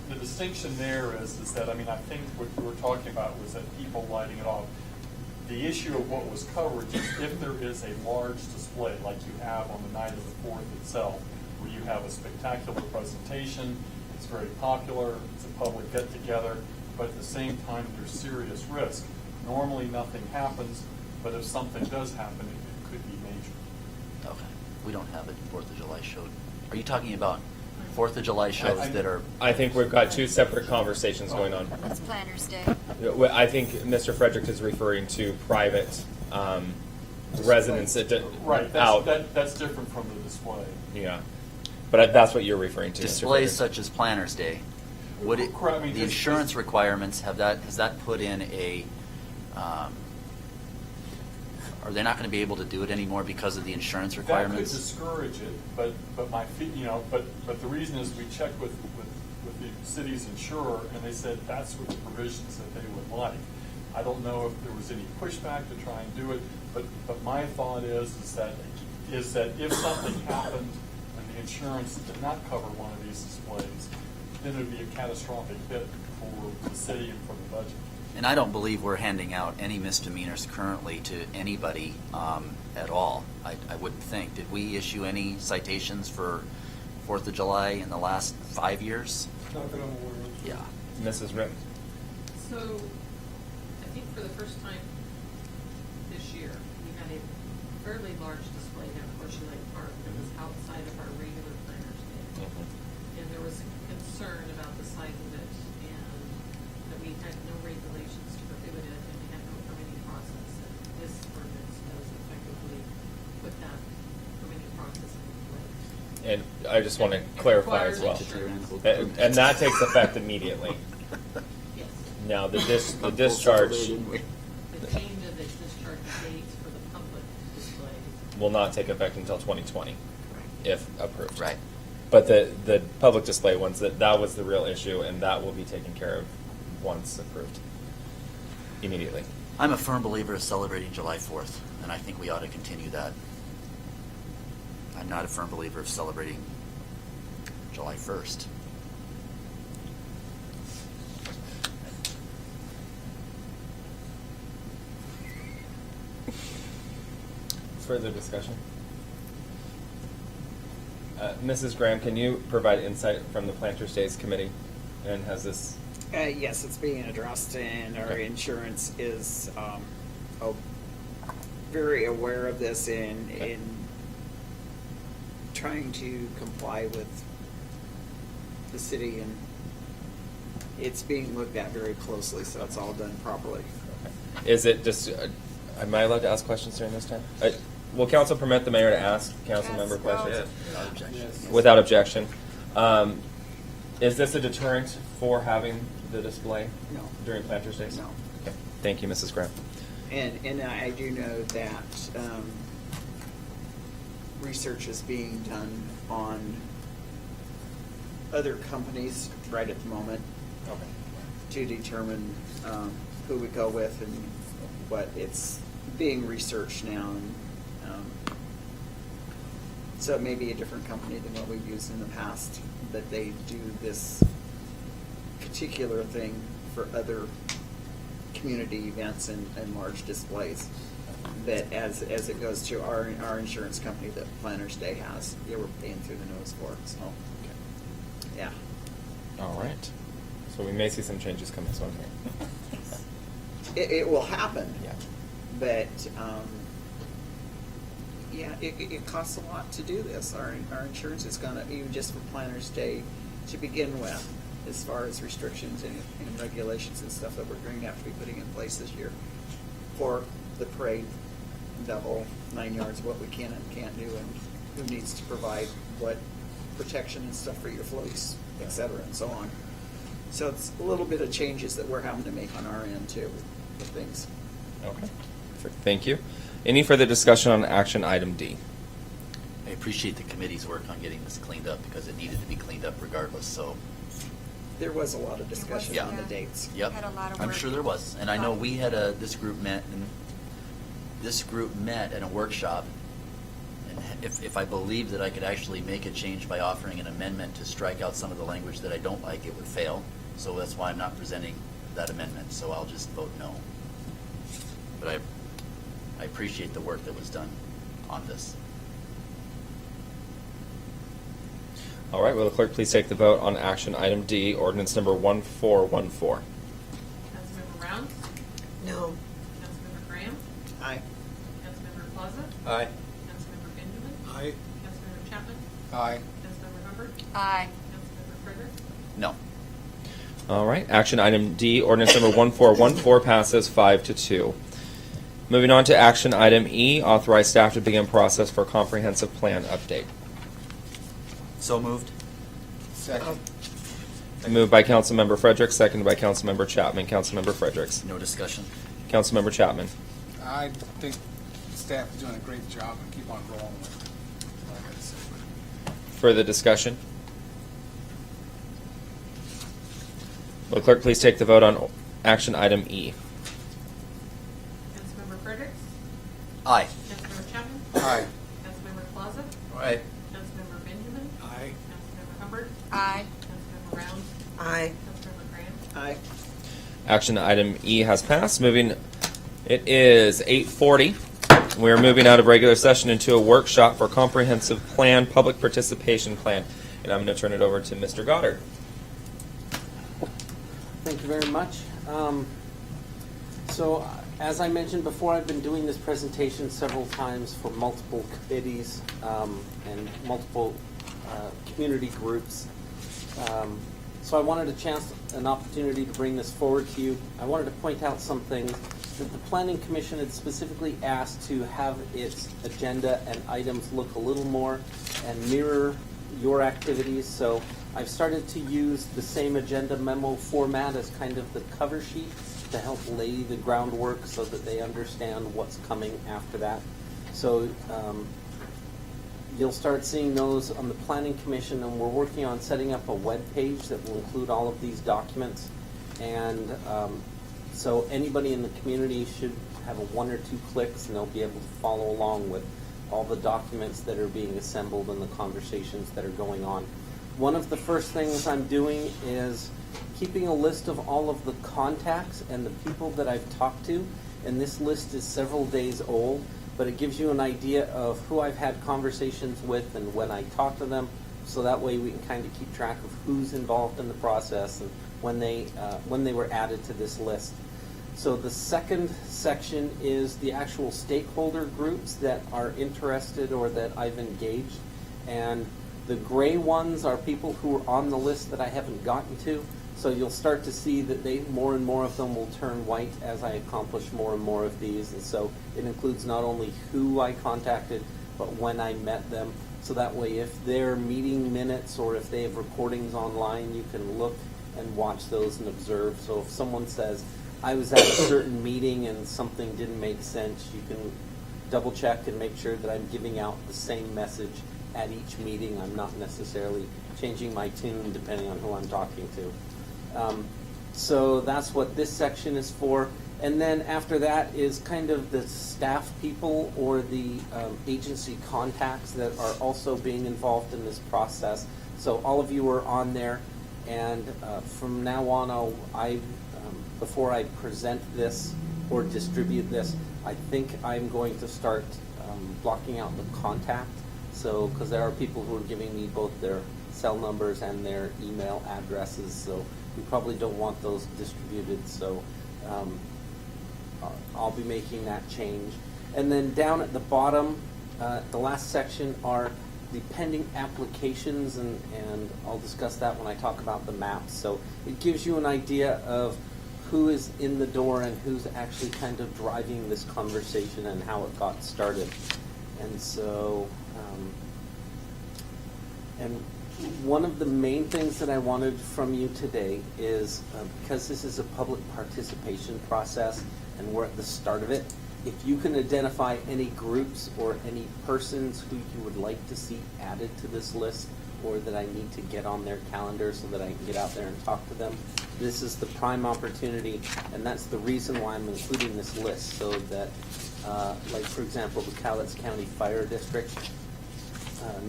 there is that, I mean, I think what we were talking about was that people lighting it off. The issue of what was covered is if there is a large display like you have on the night of the 4th itself, where you have a spectacular presentation, it's very popular, it's a public get-together, but at the same time there's serious risk. Normally nothing happens, but if something does happen, it could be major. Okay. We don't have it 4th of July show. Are you talking about 4th of July shows that are... I think we've got two separate conversations going on. It's Planners Day. I think Mr. Frederick is referring to private residents that Right, out. that's different from the display. Yeah, but that's what you're referring to. Mr. Displays Frederick. such as Planners Day, would it, Correct, I mean, the this- insurance requirements, has that put in a, are they not going to be able to do it anymore because of the insurance requirements? That could discourage it, but the reason is we checked with the city's insurer, and they said that's what the provisions that they would like. I don't know if there was any pushback to try and do it, but my thought is that if something happened and the insurance did not cover one of these displays, then it would be a catastrophic hit for the city and for the budget. And I don't believe we're handing out any misdemeanors currently to anybody at all. I wouldn't think. Did we issue any citations for 4th of July in the last 5 years? Not that I'm aware of. Yeah. Mrs. Ripp. So, I think for the first time this year, we had a fairly large display down at Horseshoe Lake Park that was outside of our regular Planners Day. And there was concern about the size of it, and that we had no regulations to prohibit it, and we had no permitting process. And this ordinance does effectively put that permitting process in place. And I just want to clarify as well. And that takes effect immediately. Yes. Now, the discharge The change of the discharge dates for the public displays. will not take effect until 2020, if approved. Right. But the public display ones, that was the real issue, and that will be taken care of once approved, immediately. I'm a firm believer of celebrating July 4th, and I think we ought to continue that. I'm not a firm believer of celebrating July 1st. Further discussion? Mrs. Graham, can you provide insight from the Planters Days Committee? And has this... Yes, it's being addressed, and our Okay. insurance is very aware of this and Okay. in trying to comply with the city, and it's being looked at very closely, so it's all done properly. Is it just... am I allowed to ask questions during this time? Will council permit the mayor to ask council Yes, member go. questions? Without objection. Without objection. Is this a deterrent for having the display No. during Planters Days? No. Okay. Thank you, Mrs. Graham. And I do know that research is being done on other companies right at the moment Okay. to determine who we go with and what it's being researched now. And, so it may be a different company than what we've used in the past, that they do this particular thing for other community events and large displays. That as it goes to our insurance company that Planners Day has, yeah, we're paying through the nose for it, so, Okay. yeah. All right. So we may see some changes coming soon here. It will happen. Yeah. But, Yeah, it costs a lot to do this. Our insurance is gonna, even just for Planner's Day to begin with, as far as restrictions and regulations and stuff that we're going to have to be putting in place this year for the parade, the whole 9 yards, what we can and can't do, and who needs to provide what protection and stuff for your floats, et cetera, and so on. So it's a little bit of changes that we're having to make on our end too, with things. Okay. Perfect. Thank you. Any further discussion on action item D? I appreciate the committee's work on getting this cleaned up because it needed to be cleaned up regardless, so. There was a lot of discussion Yeah. on the dates. Yep. Had a lot of I'm work. sure there was. And I know we had this group met at a workshop. And if I believed that I could actually make a change by offering an amendment to strike out some of the language that I don't like, it would fail. So that's why I'm not presenting that amendment. So I'll just vote no. But I appreciate the work that was done on this. All right, will the clerk please take the vote on action item D, ordinance number 1414? Councilmember Brown? No. Councilmember Graham? Aye. Councilmember Plaza? Aye. Councilmember Benjamin? Aye. Councilmember Chapman? Aye. Councilmember Hubbard? Aye. Councilmember Frederick? No. All right, action item D, ordinance number 1414 passes 5-2. Moving on to action item E, authorize staff to begin process for comprehensive plan update. So moved. Second. Moved by Councilmember Fredericks, seconded by Councilmember Chapman. Councilmember Fredericks. No discussion. Councilmember Chapman. I think staff is doing a great job and keep on rolling with it. That's all I gotta say. Further discussion? Will the clerk please take the vote on action item E? Councilmember Fredericks? Aye. Councilmember Chapman? Aye. Councilmember Plaza? Aye. Councilmember Benjamin? Aye. Councilmember Hubbard? Aye. Councilmember Brown? Aye. Councilmember Graham? Aye. Action item E has passed. It is 8:40. We are moving out of regular session into a workshop for comprehensive plan, public participation plan. And I'm going to turn it over to Mr. Goddard. Thank you very much. So, as I mentioned before, I've been doing this presentation several times for multiple committees and multiple community groups. So I wanted an opportunity to bring this forward to you. I wanted to point out something that the Planning Commission had specifically asked to have its agenda and items look a little more and mirror your activities. So I've started to use the same agenda memo format as kind of the cover sheet to help lay the groundwork so that they understand what's coming after that. So you'll start seeing those on the Planning Commission, and we're working on setting up a web page that will include all of these documents. And so anybody in the community should have a 1 or 2 clicks, and they'll be able to follow along with all the documents that are being assembled and the conversations that are going on. One of the first things I'm doing is keeping a list of all of the contacts and the people that I've talked to, and this list is several days old, but it gives you an idea of who I've had conversations with and when I talk to them, so that way we can kind of keep track of who's involved in the process and when they were added to this list. So the second section is the actual stakeholder groups that are interested or that I've engaged, and the gray ones are people who are on the list that I haven't gotten to. So you'll start to see that more and more of them will turn white as I accomplish more and more of these. And so it includes not only who I contacted, but when I met them. So that way, if they're meeting minutes or if they have recordings online, you can look and watch those and observe. So if someone says, I was at a certain meeting and something didn't make sense, you can double check and make sure that I'm giving out the same message at each meeting. I'm not necessarily changing my tune depending on who I'm talking to. So that's what this section is for. And then after that is kind of the staff people or the agency contacts that are also being involved in this process. So all of you are on there, and from now on, before I present this or distribute this, I think I'm going to start blocking out the contact. So, because there are people who are giving me both their cell numbers and their email addresses, so we probably don't want those distributed. So I'll be making that change. And then down at the bottom, The last section are the pending applications, and I'll discuss that when I talk about the maps. So it gives you an idea of who is in the door and who's actually kind of driving this conversation and how it got started. And so, and one of the main things that I wanted from you today is, because this is a public participation process and we're at the start of it, if you can identify any groups or any persons who you would like to see added to this list, or that I need to get on their calendar so that I can get out there and talk to them, this is the prime opportunity, and that's the reason why I'm including this list, so that, like for example, the Cowlitz County Fire District,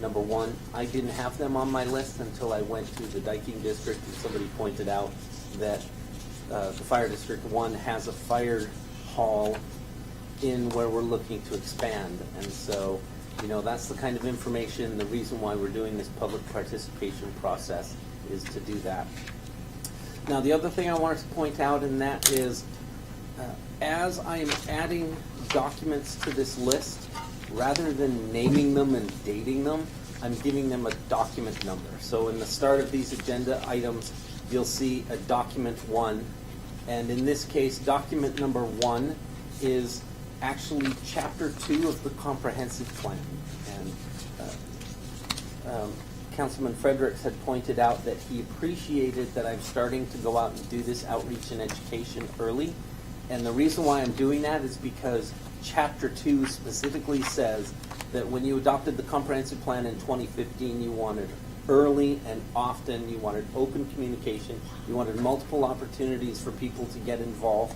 number one, I didn't have them on my list until I went to the Dyking District, and somebody pointed out that the Fire District 1 has a fire hall in where we're looking to expand. And so, you know, that's the kind of information, the reason why we're doing this public participation process is to do that. Now, the other thing I wanted to point out, and that is, as I am adding documents to this list, rather than naming them and dating them, I'm giving them a document number. So in the start of these agenda items, you'll see a document 1. And in this case, document number 1 is actually chapter 2 of the comprehensive plan. And Councilman Fredericks had pointed out that he appreciated that I'm starting to go out and do this outreach and education early. And the reason why I'm doing that is because chapter 2 specifically says that when you adopted the comprehensive plan in 2015, you wanted early and often, you wanted open communication, you wanted multiple opportunities for people to get involved.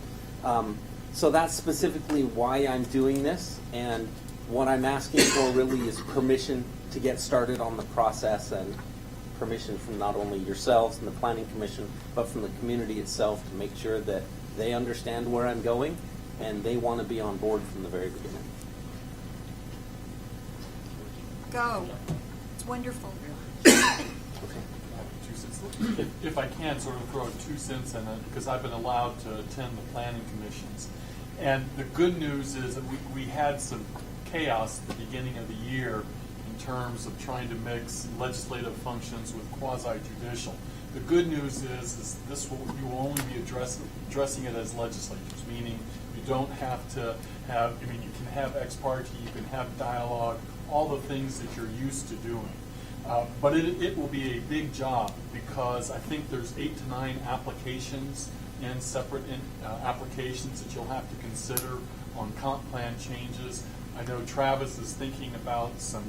So that's specifically why I'm doing this, and what I'm asking for really is permission to get started on the process, and permission from not only yourselves and the Planning Commission, but from the community itself to make sure that they understand where I'm going and they want to be on board from the very beginning. Go. It's wonderful. If I can sort of throw 2 cents in it, because I've been allowed to attend the planning commissions. And the good news is that we had some chaos at the beginning of the year in terms of trying to mix legislative functions with quasi-judicial. The good news is this you will only be addressing it as legislatures, meaning you don't have to have, I mean, you can have ex parte, you can have dialogue, all the things that you're used to doing. But it will be a big job, because I think there's 8 to 9 applications and separate applications that you'll have to consider on comp plan changes. I know Travis is thinking about some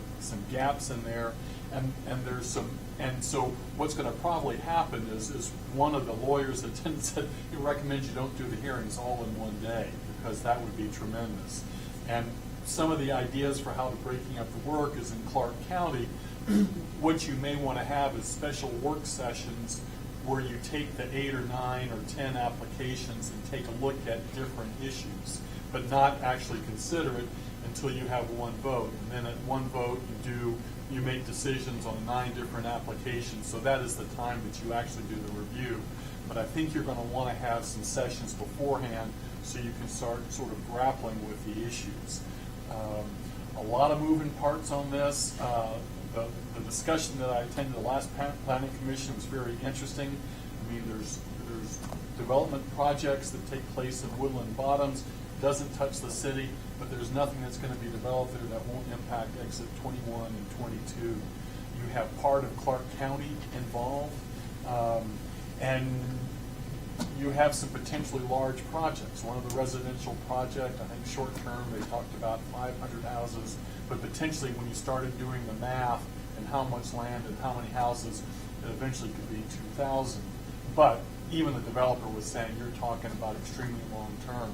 gaps in there, and there's some, and so what's going to probably happen is one of the lawyers attended said he recommends you don't do the hearings all in one day, because that would be tremendous. And some of the ideas for how to breaking up the work is in Clark County. What you may want to have is special work sessions where you take the 8 or 9 or 10 applications and take a look at different issues, but not actually consider it until you have one vote. And then at one vote, you make decisions on 9 different applications. So that is the time that you actually do the review. But I think you're going to want to have some sessions beforehand so you can start sort of grappling with the issues. A lot of moving parts on this. The discussion that I attended the last planning commission was very interesting. I mean, there's development projects that take place in Woodland Bottoms. Doesn't touch the city, but there's nothing that's going to be developed there that won't impact exit 21 and 22. You have part of Clark County involved, and you have some potentially large projects. One of the residential project, I think short term, they talked about 500 houses, but potentially when you started doing the math and how much land and how many houses, it eventually could be 2,000. But even the developer was saying you're talking about extremely long term.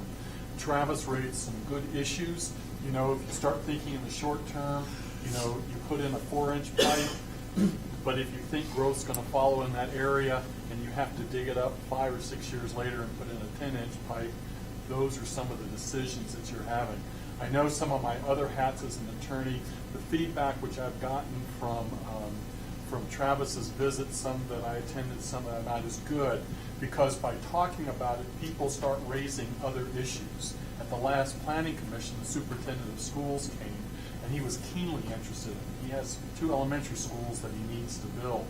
Travis raised some good issues. You know, if you start thinking in the short term, you know, you put in a 4-inch pipe, but if you think growth's going to follow in that area and you have to dig it up 5 or 6 years later and put in a 10-inch pipe, those are some of the decisions that you're having. I know some of my other hats as an attorney, the feedback which I've gotten from Travis's visits, some that I attended, some that are not as good, because by talking about it, people start raising other issues. At the last planning commission, the superintendent of schools came, and he was keenly interested in it. He has 2 elementary schools that he needs to build.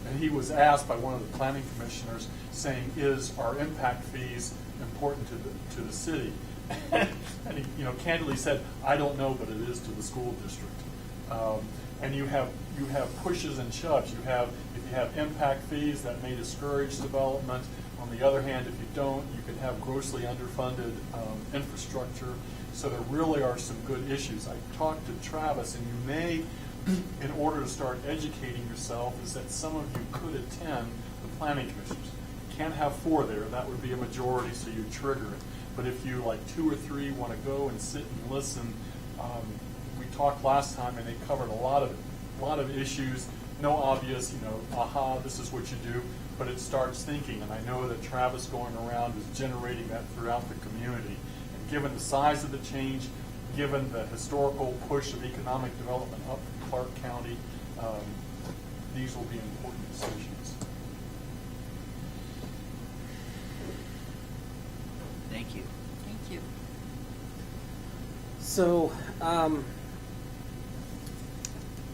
And he was asked by one of the planning commissioners, saying, "Is our impact fees important to the city?" And he, candidly said, "I don't know, but it is to the school district." And you have pushes and shoves. If you have impact fees, that may discourage development. On the other hand, if you don't, you can have grossly underfunded infrastructure. So there really are some good issues. I talked to Travis, and you may, in order to start educating yourself, is that some of you could attend the planning commissions. You can't have 4 there. That would be a majority, so you trigger it. But if you, like 2 or 3, want to go and sit and listen, we talked last time, and they covered a lot of issues. No obvious, aha, this is what you do, but it starts thinking. And I know that Travis going around is generating that throughout the community. And given the size of the change, given the historical push of economic development up in Clark County, these will be important decisions. Thank you. Thank you. So,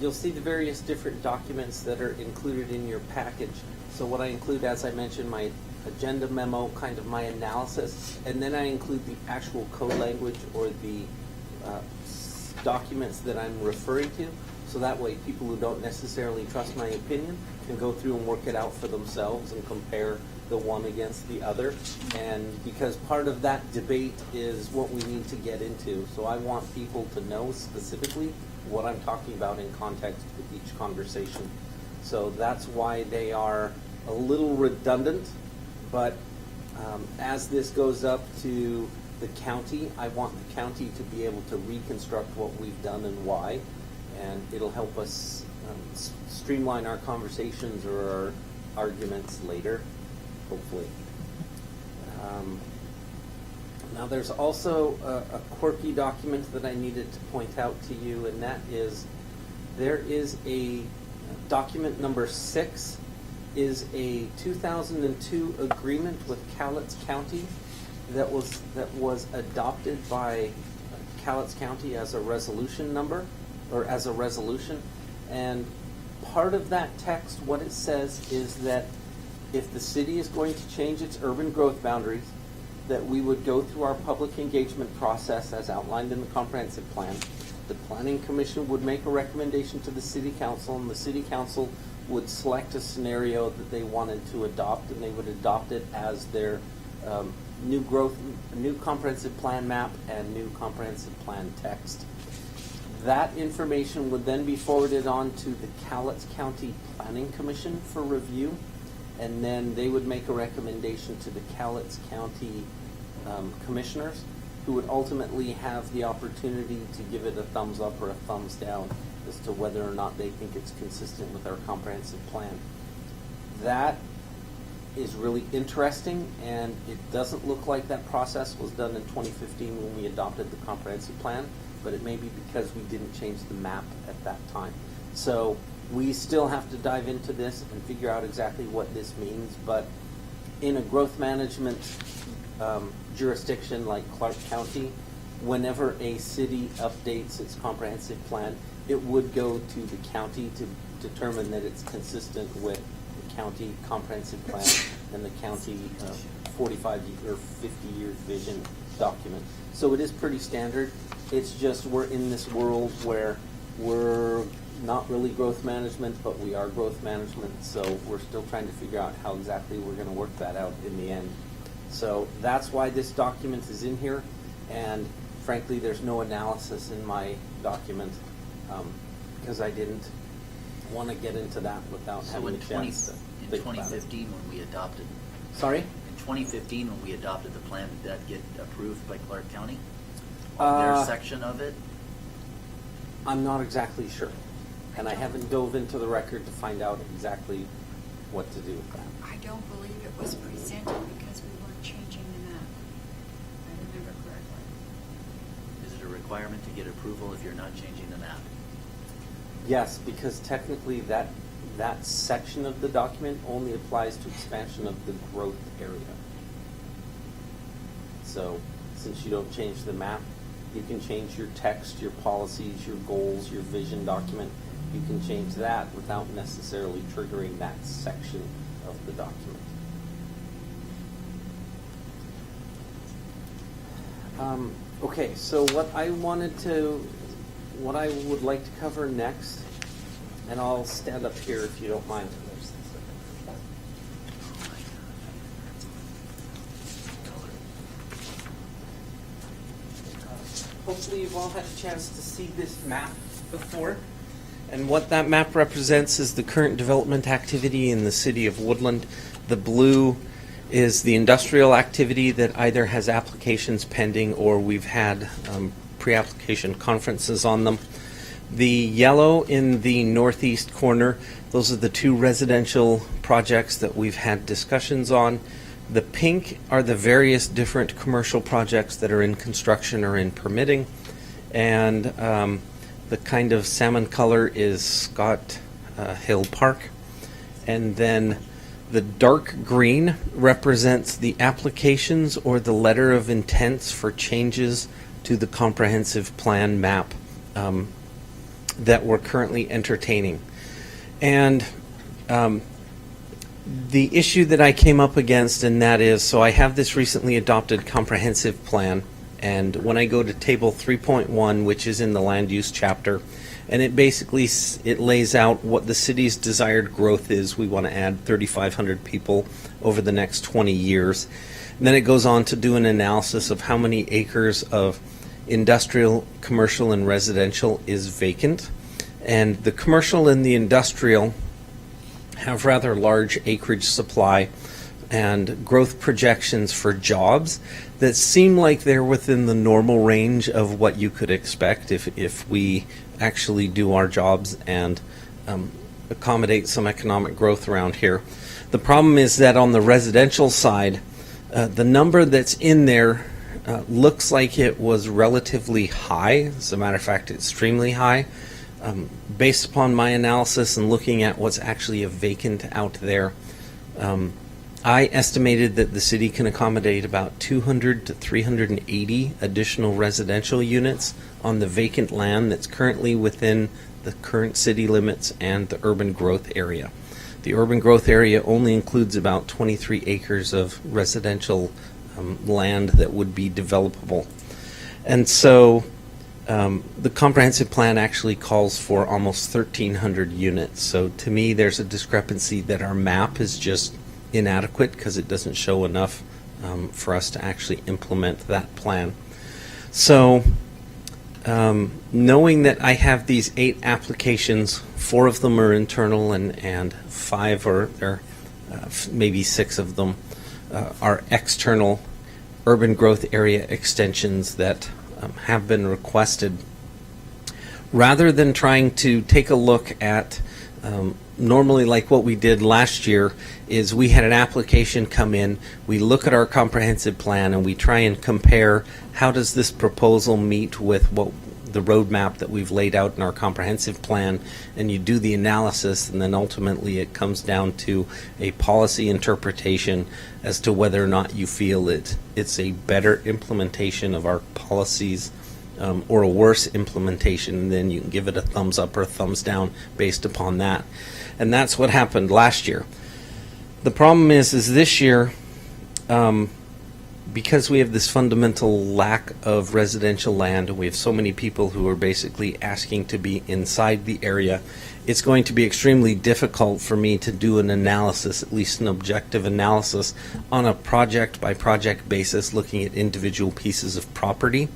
you'll see the various different documents that are included in your package. So what I include, as I mentioned, my agenda memo, kind of my analysis, and then I include the actual code language or the documents that I'm referring to. So that way people who don't necessarily trust my opinion can go through and work it out for themselves and compare the one against the other. And because part of that debate is what we need to get into. So I want people to know specifically what I'm talking about in context with each conversation. So that's why they are a little redundant, but as this goes up to the county, I want the county to be able to reconstruct what we've done and why, and it'll help us streamline our conversations or our arguments later, hopefully. Now there's also a quirky document that I needed to point out to you, and that is, there is a document number 6 is a 2002 agreement with Cowlitz County that was adopted by Cowlitz County as a resolution number, or as a resolution. And part of that text, what it says is that if the city is going to change its urban growth boundaries, that we would go through our public engagement process as outlined in the comprehensive plan. The Planning Commission would make a recommendation to the City Council, and the City Council would select a scenario that they wanted to adopt, and they would adopt it as their new comprehensive plan map and new comprehensive plan text. That information would then be forwarded on to the Cowlitz County Planning Commission for review, and then they would make a recommendation to the Cowlitz County commissioners, who would ultimately have the opportunity to give it a thumbs up or a thumbs down as to whether or not they think it's consistent with our comprehensive plan. That is really interesting, and it doesn't look like that process was done in 2015 when we adopted the comprehensive plan, but it may be because we didn't change the map at that time. So we still have to dive into this and figure out exactly what this means, but in a growth management jurisdiction like Clark County, whenever a city updates its comprehensive plan, it would go to the county to determine that it's consistent with the county comprehensive plan and the county 45 or 50-year vision document. So it is pretty standard. It's just we're in this world where we're not really growth management, but we are growth management, so we're still trying to figure out how exactly we're going to work that out in the end. So that's why this document is in here, and frankly, there's no analysis in my document because I didn't want to get into that without So having in a chance to think about it. 2015, when we adopted, Sorry? in 2015, when we adopted the plan, did that get approved by Clark County? Their section of it? I'm not exactly sure, and I haven't dove into the record to find out exactly what to do with that. I don't believe it was presented because we weren't changing the map. I remember correctly. Is it a requirement to get approval if you're not changing the map? Yes, because technically that section of the document only applies to expansion of the growth area. So since you don't change the map, You can change your text, your policies, your goals, your vision document. You can change that without necessarily triggering that section of the document. Okay, so what I would like to cover next, and I'll stand up here if you don't mind. Hopefully you've all had a chance to see this map before. And what that map represents is the current development activity in the city of Woodland. The blue is the industrial activity that either has applications pending or we've had pre-application conferences on them. The yellow in the northeast corner, those are the 2 residential projects that we've had discussions on. The pink are the various different commercial projects that are in construction or in permitting. And the kind of salmon color is Scott Hill Park. And then the dark green represents the applications or the letter of intents for changes to the comprehensive plan map that we're currently entertaining. And the issue that I came up against, and that is, so I have this recently adopted comprehensive plan, and when I go to table 3.1, which is in the land use chapter, and it basically it lays out what the city's desired growth is. We want to add 3,500 people over the next 20 years. And then it goes on to do an analysis of how many acres of industrial, commercial, and residential is vacant. And the commercial and the industrial have rather large acreage supply and growth projections for jobs that seem like they're within the normal range of what you could expect if we actually do our jobs and accommodate some economic growth around here. The problem is that on the residential side, the number that's in there looks like it was relatively high. As a matter of fact, extremely high. Based upon my analysis and looking at what's actually a vacant out there, I estimated that the city can accommodate about 200 to 380 additional residential units on the vacant land that's currently within the current city limits and the urban growth area. The urban growth area only includes about 23 acres of residential land that would be developable. And so the comprehensive plan actually calls for almost 1,300 units. So to me, there's a discrepancy that our map is just inadequate because it doesn't show enough for us to actually implement that plan. So knowing that I have these 8 applications, 4 of them are internal and 5 or maybe 6 of them are external urban growth area extensions that have been requested. Rather than trying to take a look at normally like what we did last year is we had an application come in, we look at our comprehensive plan and we try and compare how does this proposal meet with what the roadmap that we've laid out in our comprehensive plan, and you do the analysis, and then ultimately it comes down to a policy interpretation as to whether or not you feel it's a better implementation of our policies or a worse implementation, and then you can give it a thumbs up or a thumbs down based upon that. And that's what happened last year. The problem is this year, because we have this fundamental lack of residential land, and we have so many people who are basically asking to be inside the area, it's going to be extremely difficult for me to do an analysis, at least an objective analysis, on a project-by-project basis, looking at individual pieces of property.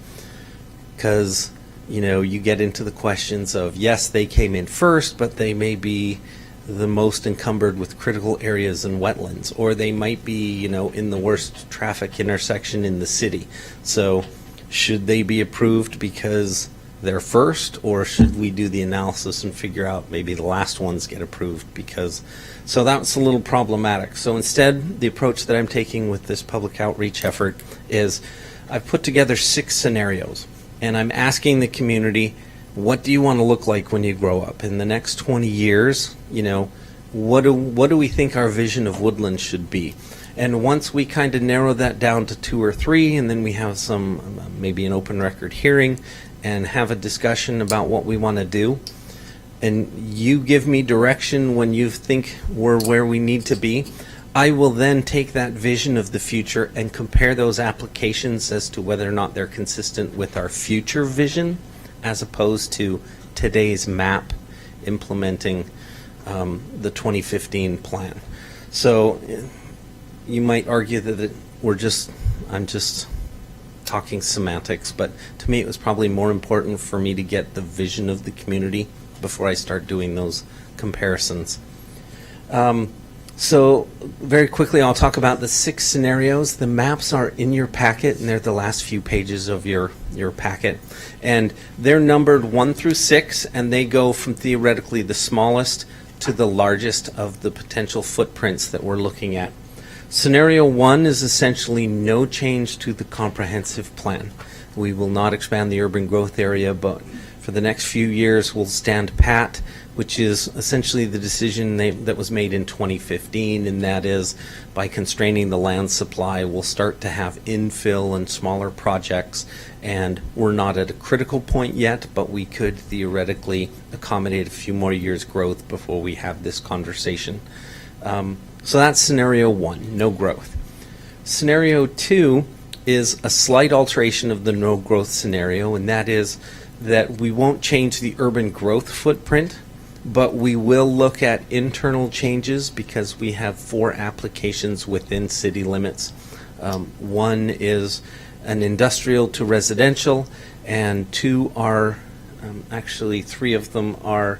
Because, you know, you get into the questions of, yes, they came in first, but they may be the most encumbered with critical areas and wetlands, or they might be, you know, in the worst traffic intersection in the city. So should they be approved because they're first, or should we do the analysis and figure out maybe the last ones get approved? Because so that's a little problematic. So instead, the approach that I'm taking with this public outreach effort is I've put together 6 scenarios, and I'm asking the community, what do you want to look like when you grow up? In the next 20 years, you know, what do we think our vision of Woodland should be? And once we kind of narrow that down to 2 or 3, and then we have some, maybe an open record hearing, and have a discussion about what we want to do, and you give me direction when you think we're where we need to be, I will then take that vision of the future and compare those applications as to whether or not they're consistent with our future vision as opposed to today's map implementing the 2015 plan. So you might argue that I'm just talking semantics, but to me it was probably more important for me to get the vision of the community before I start doing those comparisons. So very quickly, I'll talk about the 6 scenarios. The maps are in your packet, and they're the last few pages of your packet. And they're numbered 1 through 6, and they go from theoretically the smallest to the largest of the potential footprints that we're looking at. Scenario 1 is essentially no change to the comprehensive plan. We will not expand the urban growth area, but for the next few years we'll stand pat, which is essentially the decision that was made in 2015, and that is by constraining the land supply, we'll start to have infill and smaller projects, and we're not at a critical point yet, but we could theoretically accommodate a few more years' growth before we have this conversation. So that's scenario 1, no growth. Scenario 2 is a slight alteration of the no growth scenario, and that is that we won't change the urban growth footprint, but we will look at internal changes because we have 4 applications within city limits. 1 is an industrial to residential, and 2 are, actually 3 of them are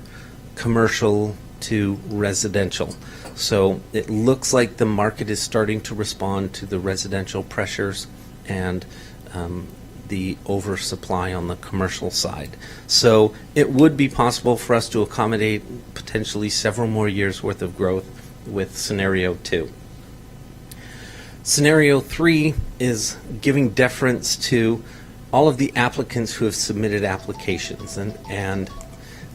commercial to residential. So it looks like the market is starting to respond to the residential pressures and the oversupply on the commercial side. So it would be possible for us to accommodate potentially several more years worth of growth with scenario 2. Scenario 3 is giving deference to all of the applicants who have submitted applications, and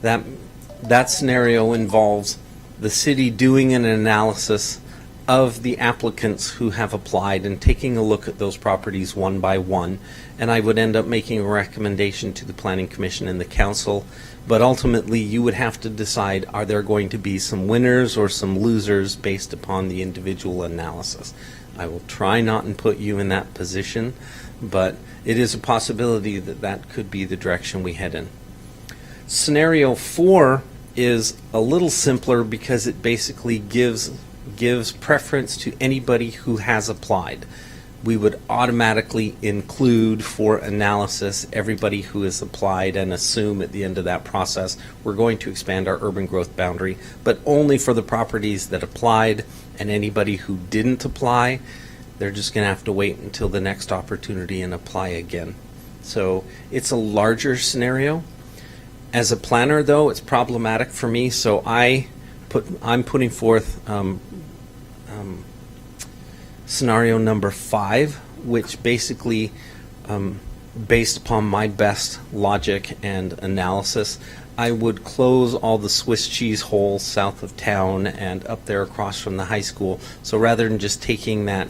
that scenario involves the city doing an analysis of the applicants who have applied and taking a look at those properties one by one, and I would end up making a recommendation to the Planning Commission and the Council, but ultimately you would have to decide, are there going to be some winners or some losers based upon the individual analysis. I will try not and put you in that position, but it is a possibility that that could be the direction we head in. Scenario 4 is a little simpler because it basically gives preference to anybody who has applied. We would automatically include for analysis everybody who has applied and assume at the end of that process we're going to expand our urban growth boundary, but only for the properties that applied, and anybody who didn't apply, they're just going to have to wait until the next opportunity and apply again. So it's a larger scenario. As a planner, though, it's problematic for me, so I'm putting forth scenario number 5, which basically, based upon my best logic and analysis, I would close all the Swiss cheese holes south of town and up there across from the high school. So rather than just taking that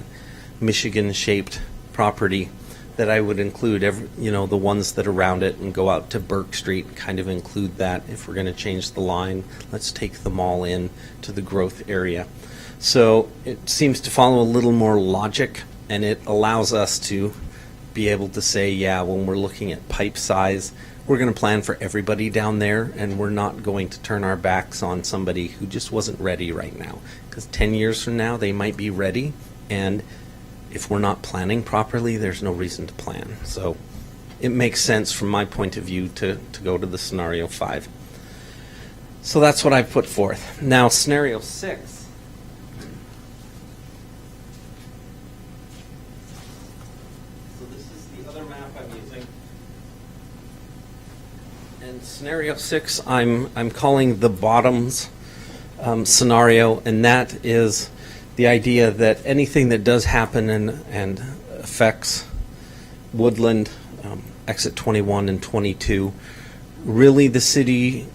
Michigan-shaped property, that I would include the ones that are around it and go out to Burke Street, kind of include that. If we're going to change the line, let's take them all in to the growth area. So it seems to follow a little more logic, and it allows us to be able to say, yeah, when we're looking at pipe size, we're going to plan for everybody down there, and we're not going to turn our backs on somebody who just wasn't ready right now. Because 10 years from now, they might be ready, and if we're not planning properly, there's no reason to plan. So it makes sense from my point of view to go to the scenario 5. So that's what I put forth. Now, scenario 6. So this is the other map I'm using. And scenario 6, I'm calling the bottoms scenario, and that is the idea that anything that does happen and affects Woodland, exit 21 and 22, really the city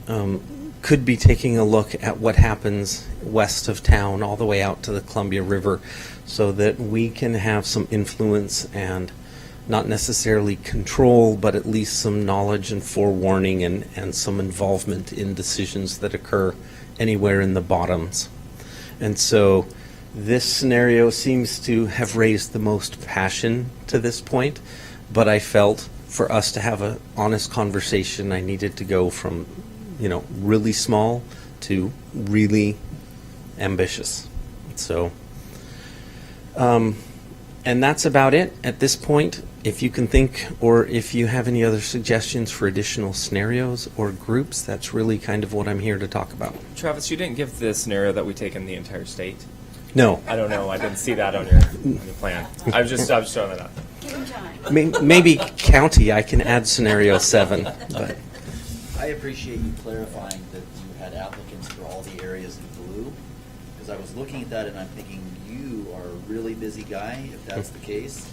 could be taking a look at what happens west of town all the way out to the Columbia River so that we can have some influence and not necessarily control, but at least some knowledge and forewarning and some involvement in decisions that occur anywhere in the bottoms. And so this scenario seems to have raised the most passion to this point, but I felt for us to have an honest conversation, I needed to go from, really small to really ambitious. So, and that's about it at this point. If you can think, or if you have any other suggestions for additional scenarios or groups, that's really kind of what I'm here to talk about. Travis, you didn't give the scenario that we take in the entire state. No. I don't know. I didn't see that on your plan. I was just throwing that out. Give him time. Maybe county, I can add scenario 7, but. I appreciate you clarifying that you had applicants for all the areas in blue, because I was looking at that and I'm thinking, you are a really busy guy, if that's the case.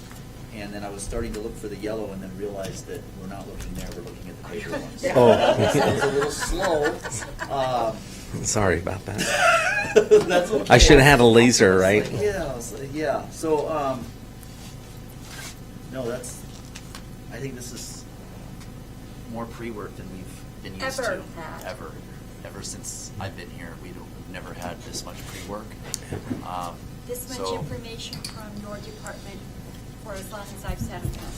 And then I was starting to look for the yellow and then realized that we're not looking there, we're looking at the paper ones. Oh. It was a little slow. Sorry about that. That's okay. I should have had a laser, right? Yeah. So, no, I think this is more pre-work than we've been used Ever to. had. Ever since I've been here, we've never had this much pre-work. This much So- information from your department for as long as I've sat down.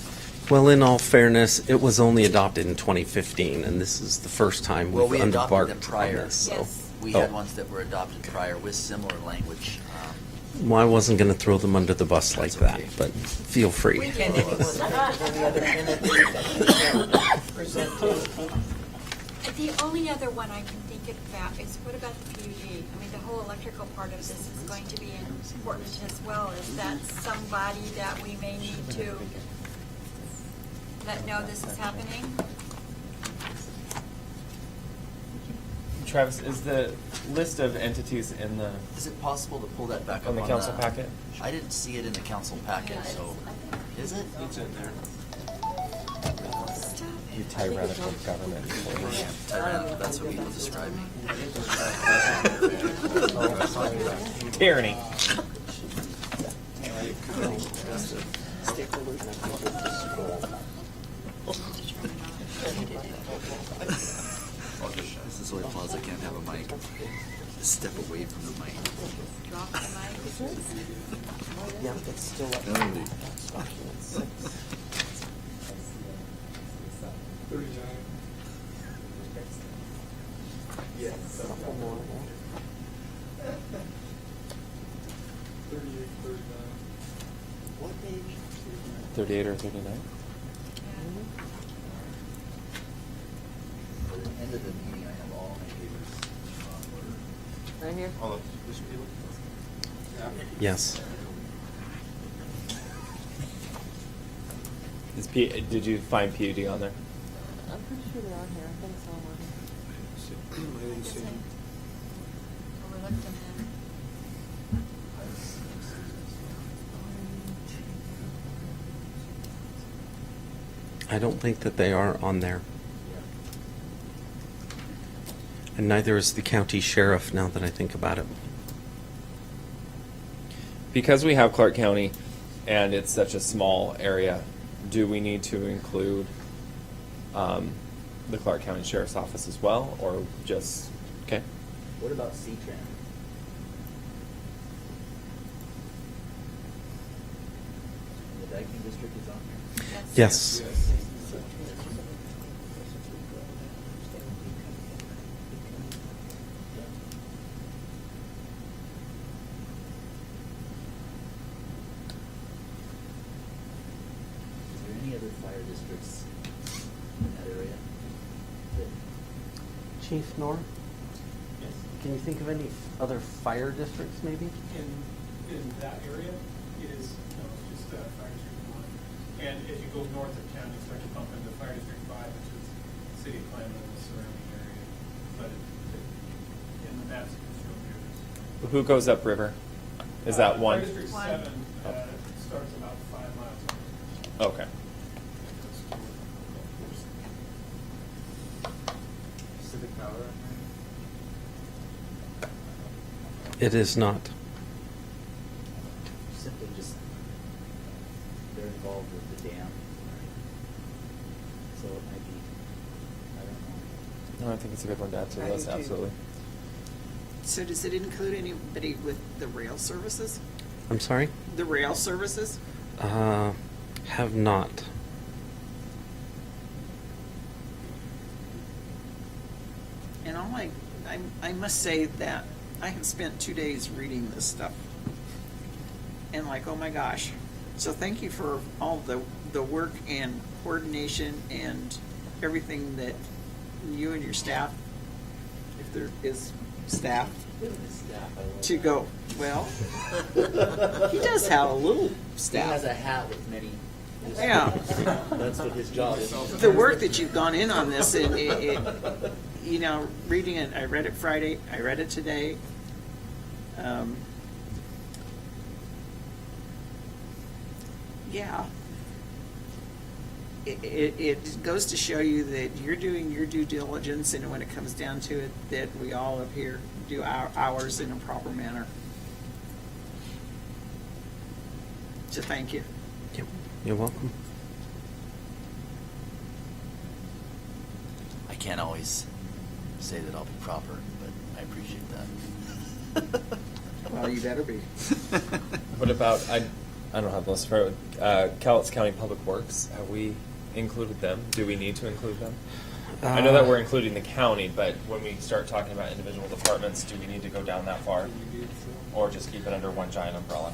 Well, in all fairness, it was only adopted in 2015, and this is the first time Well, we've we adopted them underbarked on prior. this. So. Yes. We Oh. had ones that were adopted prior with similar language. Well, I wasn't going to throw them under the bus like that, but feel free. And if it was any other entities that present The only other one I can think about is what about the PUD? I mean, the whole electrical part of this is going to be important as well. Is that somebody that we may need to let know this is happening? Travis, is the list of entities in the Is it possible to pull that back up on the council packet? I didn't see it in the council packet, so, is it? It's in there. Stop You it. tyrannical government. Tyrannical, that's what people describe me. Tyranny. This is why Plaza can't have a mic. Step away from the mic. Drop the mic. Yeah, it's still up. No. Document 6. 39. Couple more. 38, 39. What page? 38 or 39? For the end of the meeting, I have all my papers on order. Right here? All of this people? Yes. Did you find PUD on there? I'm pretty sure they're on here. I think it's all on here. I didn't see him. Overlooked them then. I don't think that they are on there. And neither is the county sheriff, now that I think about it. Because we have Clark County and it's such a small area, do we need to include the Clark County Sheriff's Office as well, or just, okay? What about C-Tran? The Dayton District is on here? Yes. Is there any other fire districts in that area? Chief Nor? Can you think of any other fire districts, maybe? In that area, it is, just Fire District 1. And as you go north of town, you start to bump into Fire District 5, which is the city of Clinton and the surrounding area. But in the maps that show here, Who goes upriver? Is that one? Fire District 7 starts about 5 miles. Okay. Civic Power. It is not. Simply just, they're involved with the dam. So it might be, I don't know. No, I think it's a good one to add to the I list, do too. absolutely. So does it include anybody with the rail services? I'm sorry? The rail services? Have not. And I must say that I have spent 2 days reading this stuff. And like, oh my gosh. So thank you for all the work and coordination and everything that you and your staff, if there is staff, to go, well, he does have a little staff. He has a hat with many. Yeah. That's what his job is. The work that you've gone in on this, and you know, reading it, I read it Friday, I read it today. Yeah. It goes to show you that you're doing your due diligence, and when it comes down to it, that we all up here do ours in a proper manner. So thank you. Yep. You're welcome. I can't always say that I'll be proper, but I appreciate that. Well, you better be. What about, I don't have the list for Cowlitz County Public Works. Have we included them? Do we need to include them? I know that we're including the county, but when we start talking about individual departments, do we need to go down that far? Or just keep it under one giant umbrella?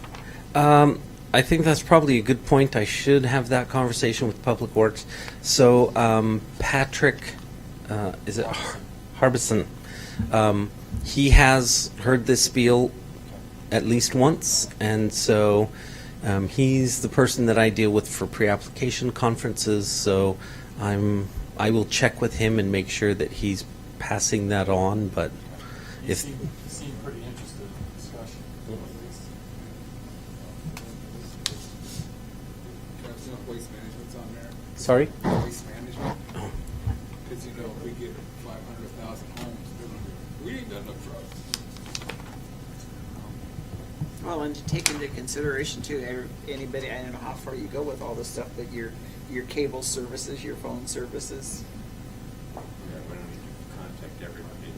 I think that's probably a good point. I should have that conversation with Public Works. So Patrick, is it Harbison? He has heard this spiel at least once, and so he's the person that I deal with for pre-application conferences. So I will check with him and make sure that he's passing that on. But He if seemed pretty interested in the discussion, at least. Waste management's on there. sorry. Waste management. Because, you know, if we get 500,000 homes, we ain't got enough trucks. Well, and to take into consideration too, anybody, I don't know how far you go with all this stuff, but your cable services, your phone services. Yeah, we don't need to contact everybody.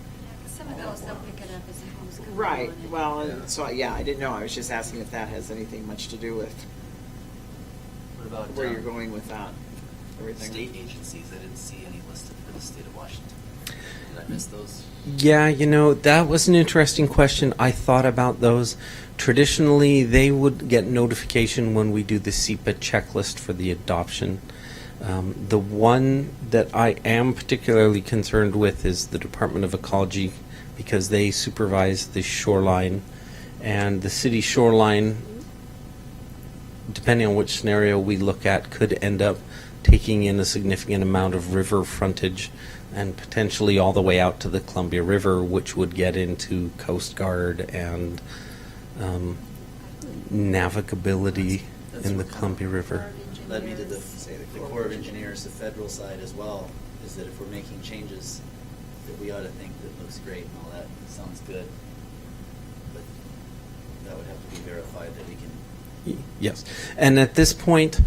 Some of those they'll pick it up as the homes come Right, on. well, and so, yeah, I didn't know, I was just asking if that has anything much to do with What about where you're going with that, everything. state agencies? I didn't see any listed for the state of Washington. Did I miss those? Yeah, you know, that was an interesting question. I thought about those. Traditionally, they would get notification when we do the SEPA checklist for the adoption. The one that I am particularly concerned with is the Department of Ecology, because they supervise the shoreline, and the city shoreline, depending on which scenario we look at, could end up taking in a significant amount of river frontage and potentially all the way out to the Columbia River, which would get into Coast Guard and navigability in the Columbia River. Led me to the Corps of Engineers, the federal side as well, is that if we're making changes, that we ought to think that looks great and all that, sounds good. But that would have to be verified that we can. Yes. And at this point,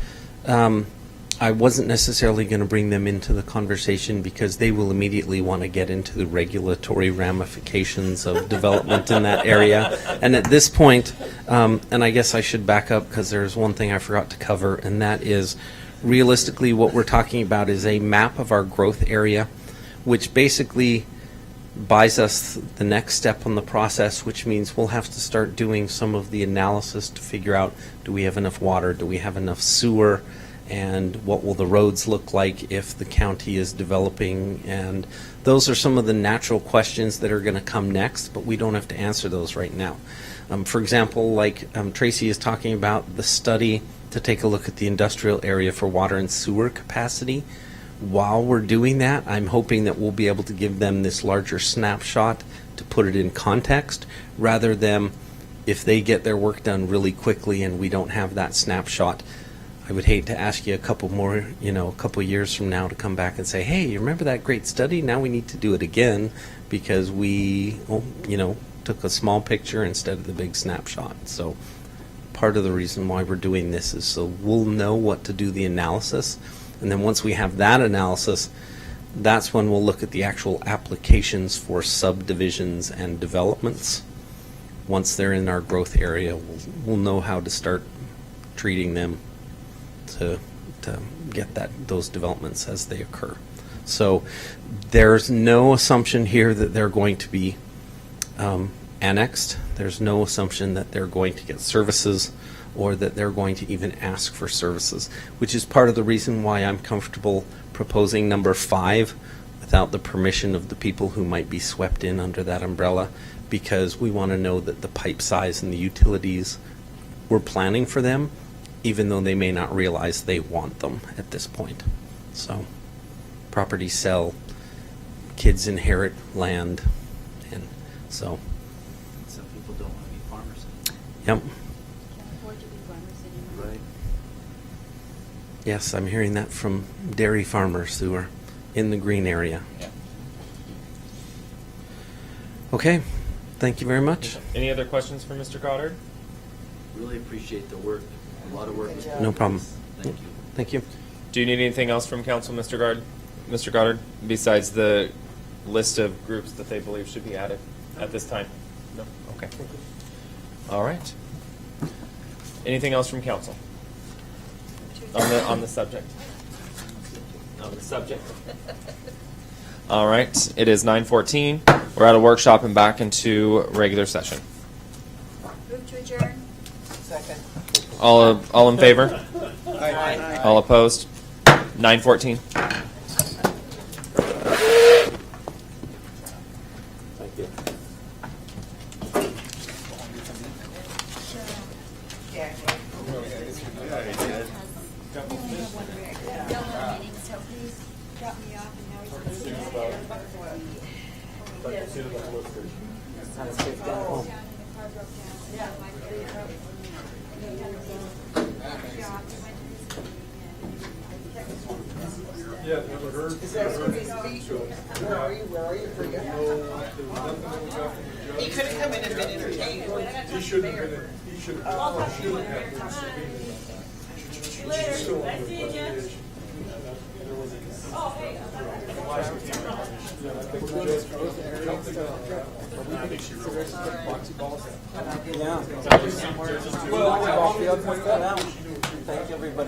I wasn't necessarily going to bring them into the conversation because they will immediately want to get into the regulatory ramifications of development in that area. And at this point, and I guess I should back up because there's one thing I forgot to cover, and that is realistically what we're talking about is a map of our growth area, which basically buys us the next step on the process, which means we'll have to start doing some of the analysis to figure out, do we have enough water, do we have enough sewer, and what will the roads look like if the county is developing. And those are some of the natural questions that are going to come next, but we don't have to answer those right now. For example, like Tracy is talking about the study to take a look at the industrial area for water and sewer capacity. While we're doing that, I'm hoping that we'll be able to give them this larger snapshot to put it in context, rather than if they get their work done really quickly and we don't have that snapshot. I would hate to ask you a couple more, a couple years from now to come back and say, hey, you remember that great study? Now we need to do it again because we, took a small picture instead of the big snapshot. So part of the reason why we're doing this is so we'll know what to do the analysis. And then once we have that analysis, that's when we'll look at the actual applications for subdivisions and developments. Once they're in our growth area, we'll know how to start treating them to get those developments as they occur. So there's no assumption here that they're going to be annexed. There's no assumption that they're going to get services or that they're going to even ask for services, which is part of the reason why I'm comfortable proposing number 5 without the permission of the people who might be swept in under that umbrella, because we want to know that the pipe size and the utilities, we're planning for them, even though they may not realize they want them at this point. So properties sell, kids inherit land, and so. Some people don't want to be farmers. Yep. Can't afford to be farmers anymore. Right. Yes, I'm hearing that from dairy farmers who are in the green area. Yeah. Okay, thank you very much. Any other questions for Mr. Goddard? Really appreciate the work. A lot of work was put No into problem. this. Thank you. Thank you. Do you need anything else from council, Mr. Goddard, besides the list of groups that they believe should be added at this time? No? Okay. All right. Anything else from council? On the subject? On the subject. All right. It is 9:14. We're at a workshop and back into regular session. Move to adjourn. Second. All in favor? Aye. All opposed? 9:14. Thank you. Yellow meeting, so please drop me off and now he's going to down in the car broke down. Yeah, never heard. Is that where he's Where are you? Where are you? He could have come in and been entertained. He shouldn't have been, he should have been. Later. Nice seeing you.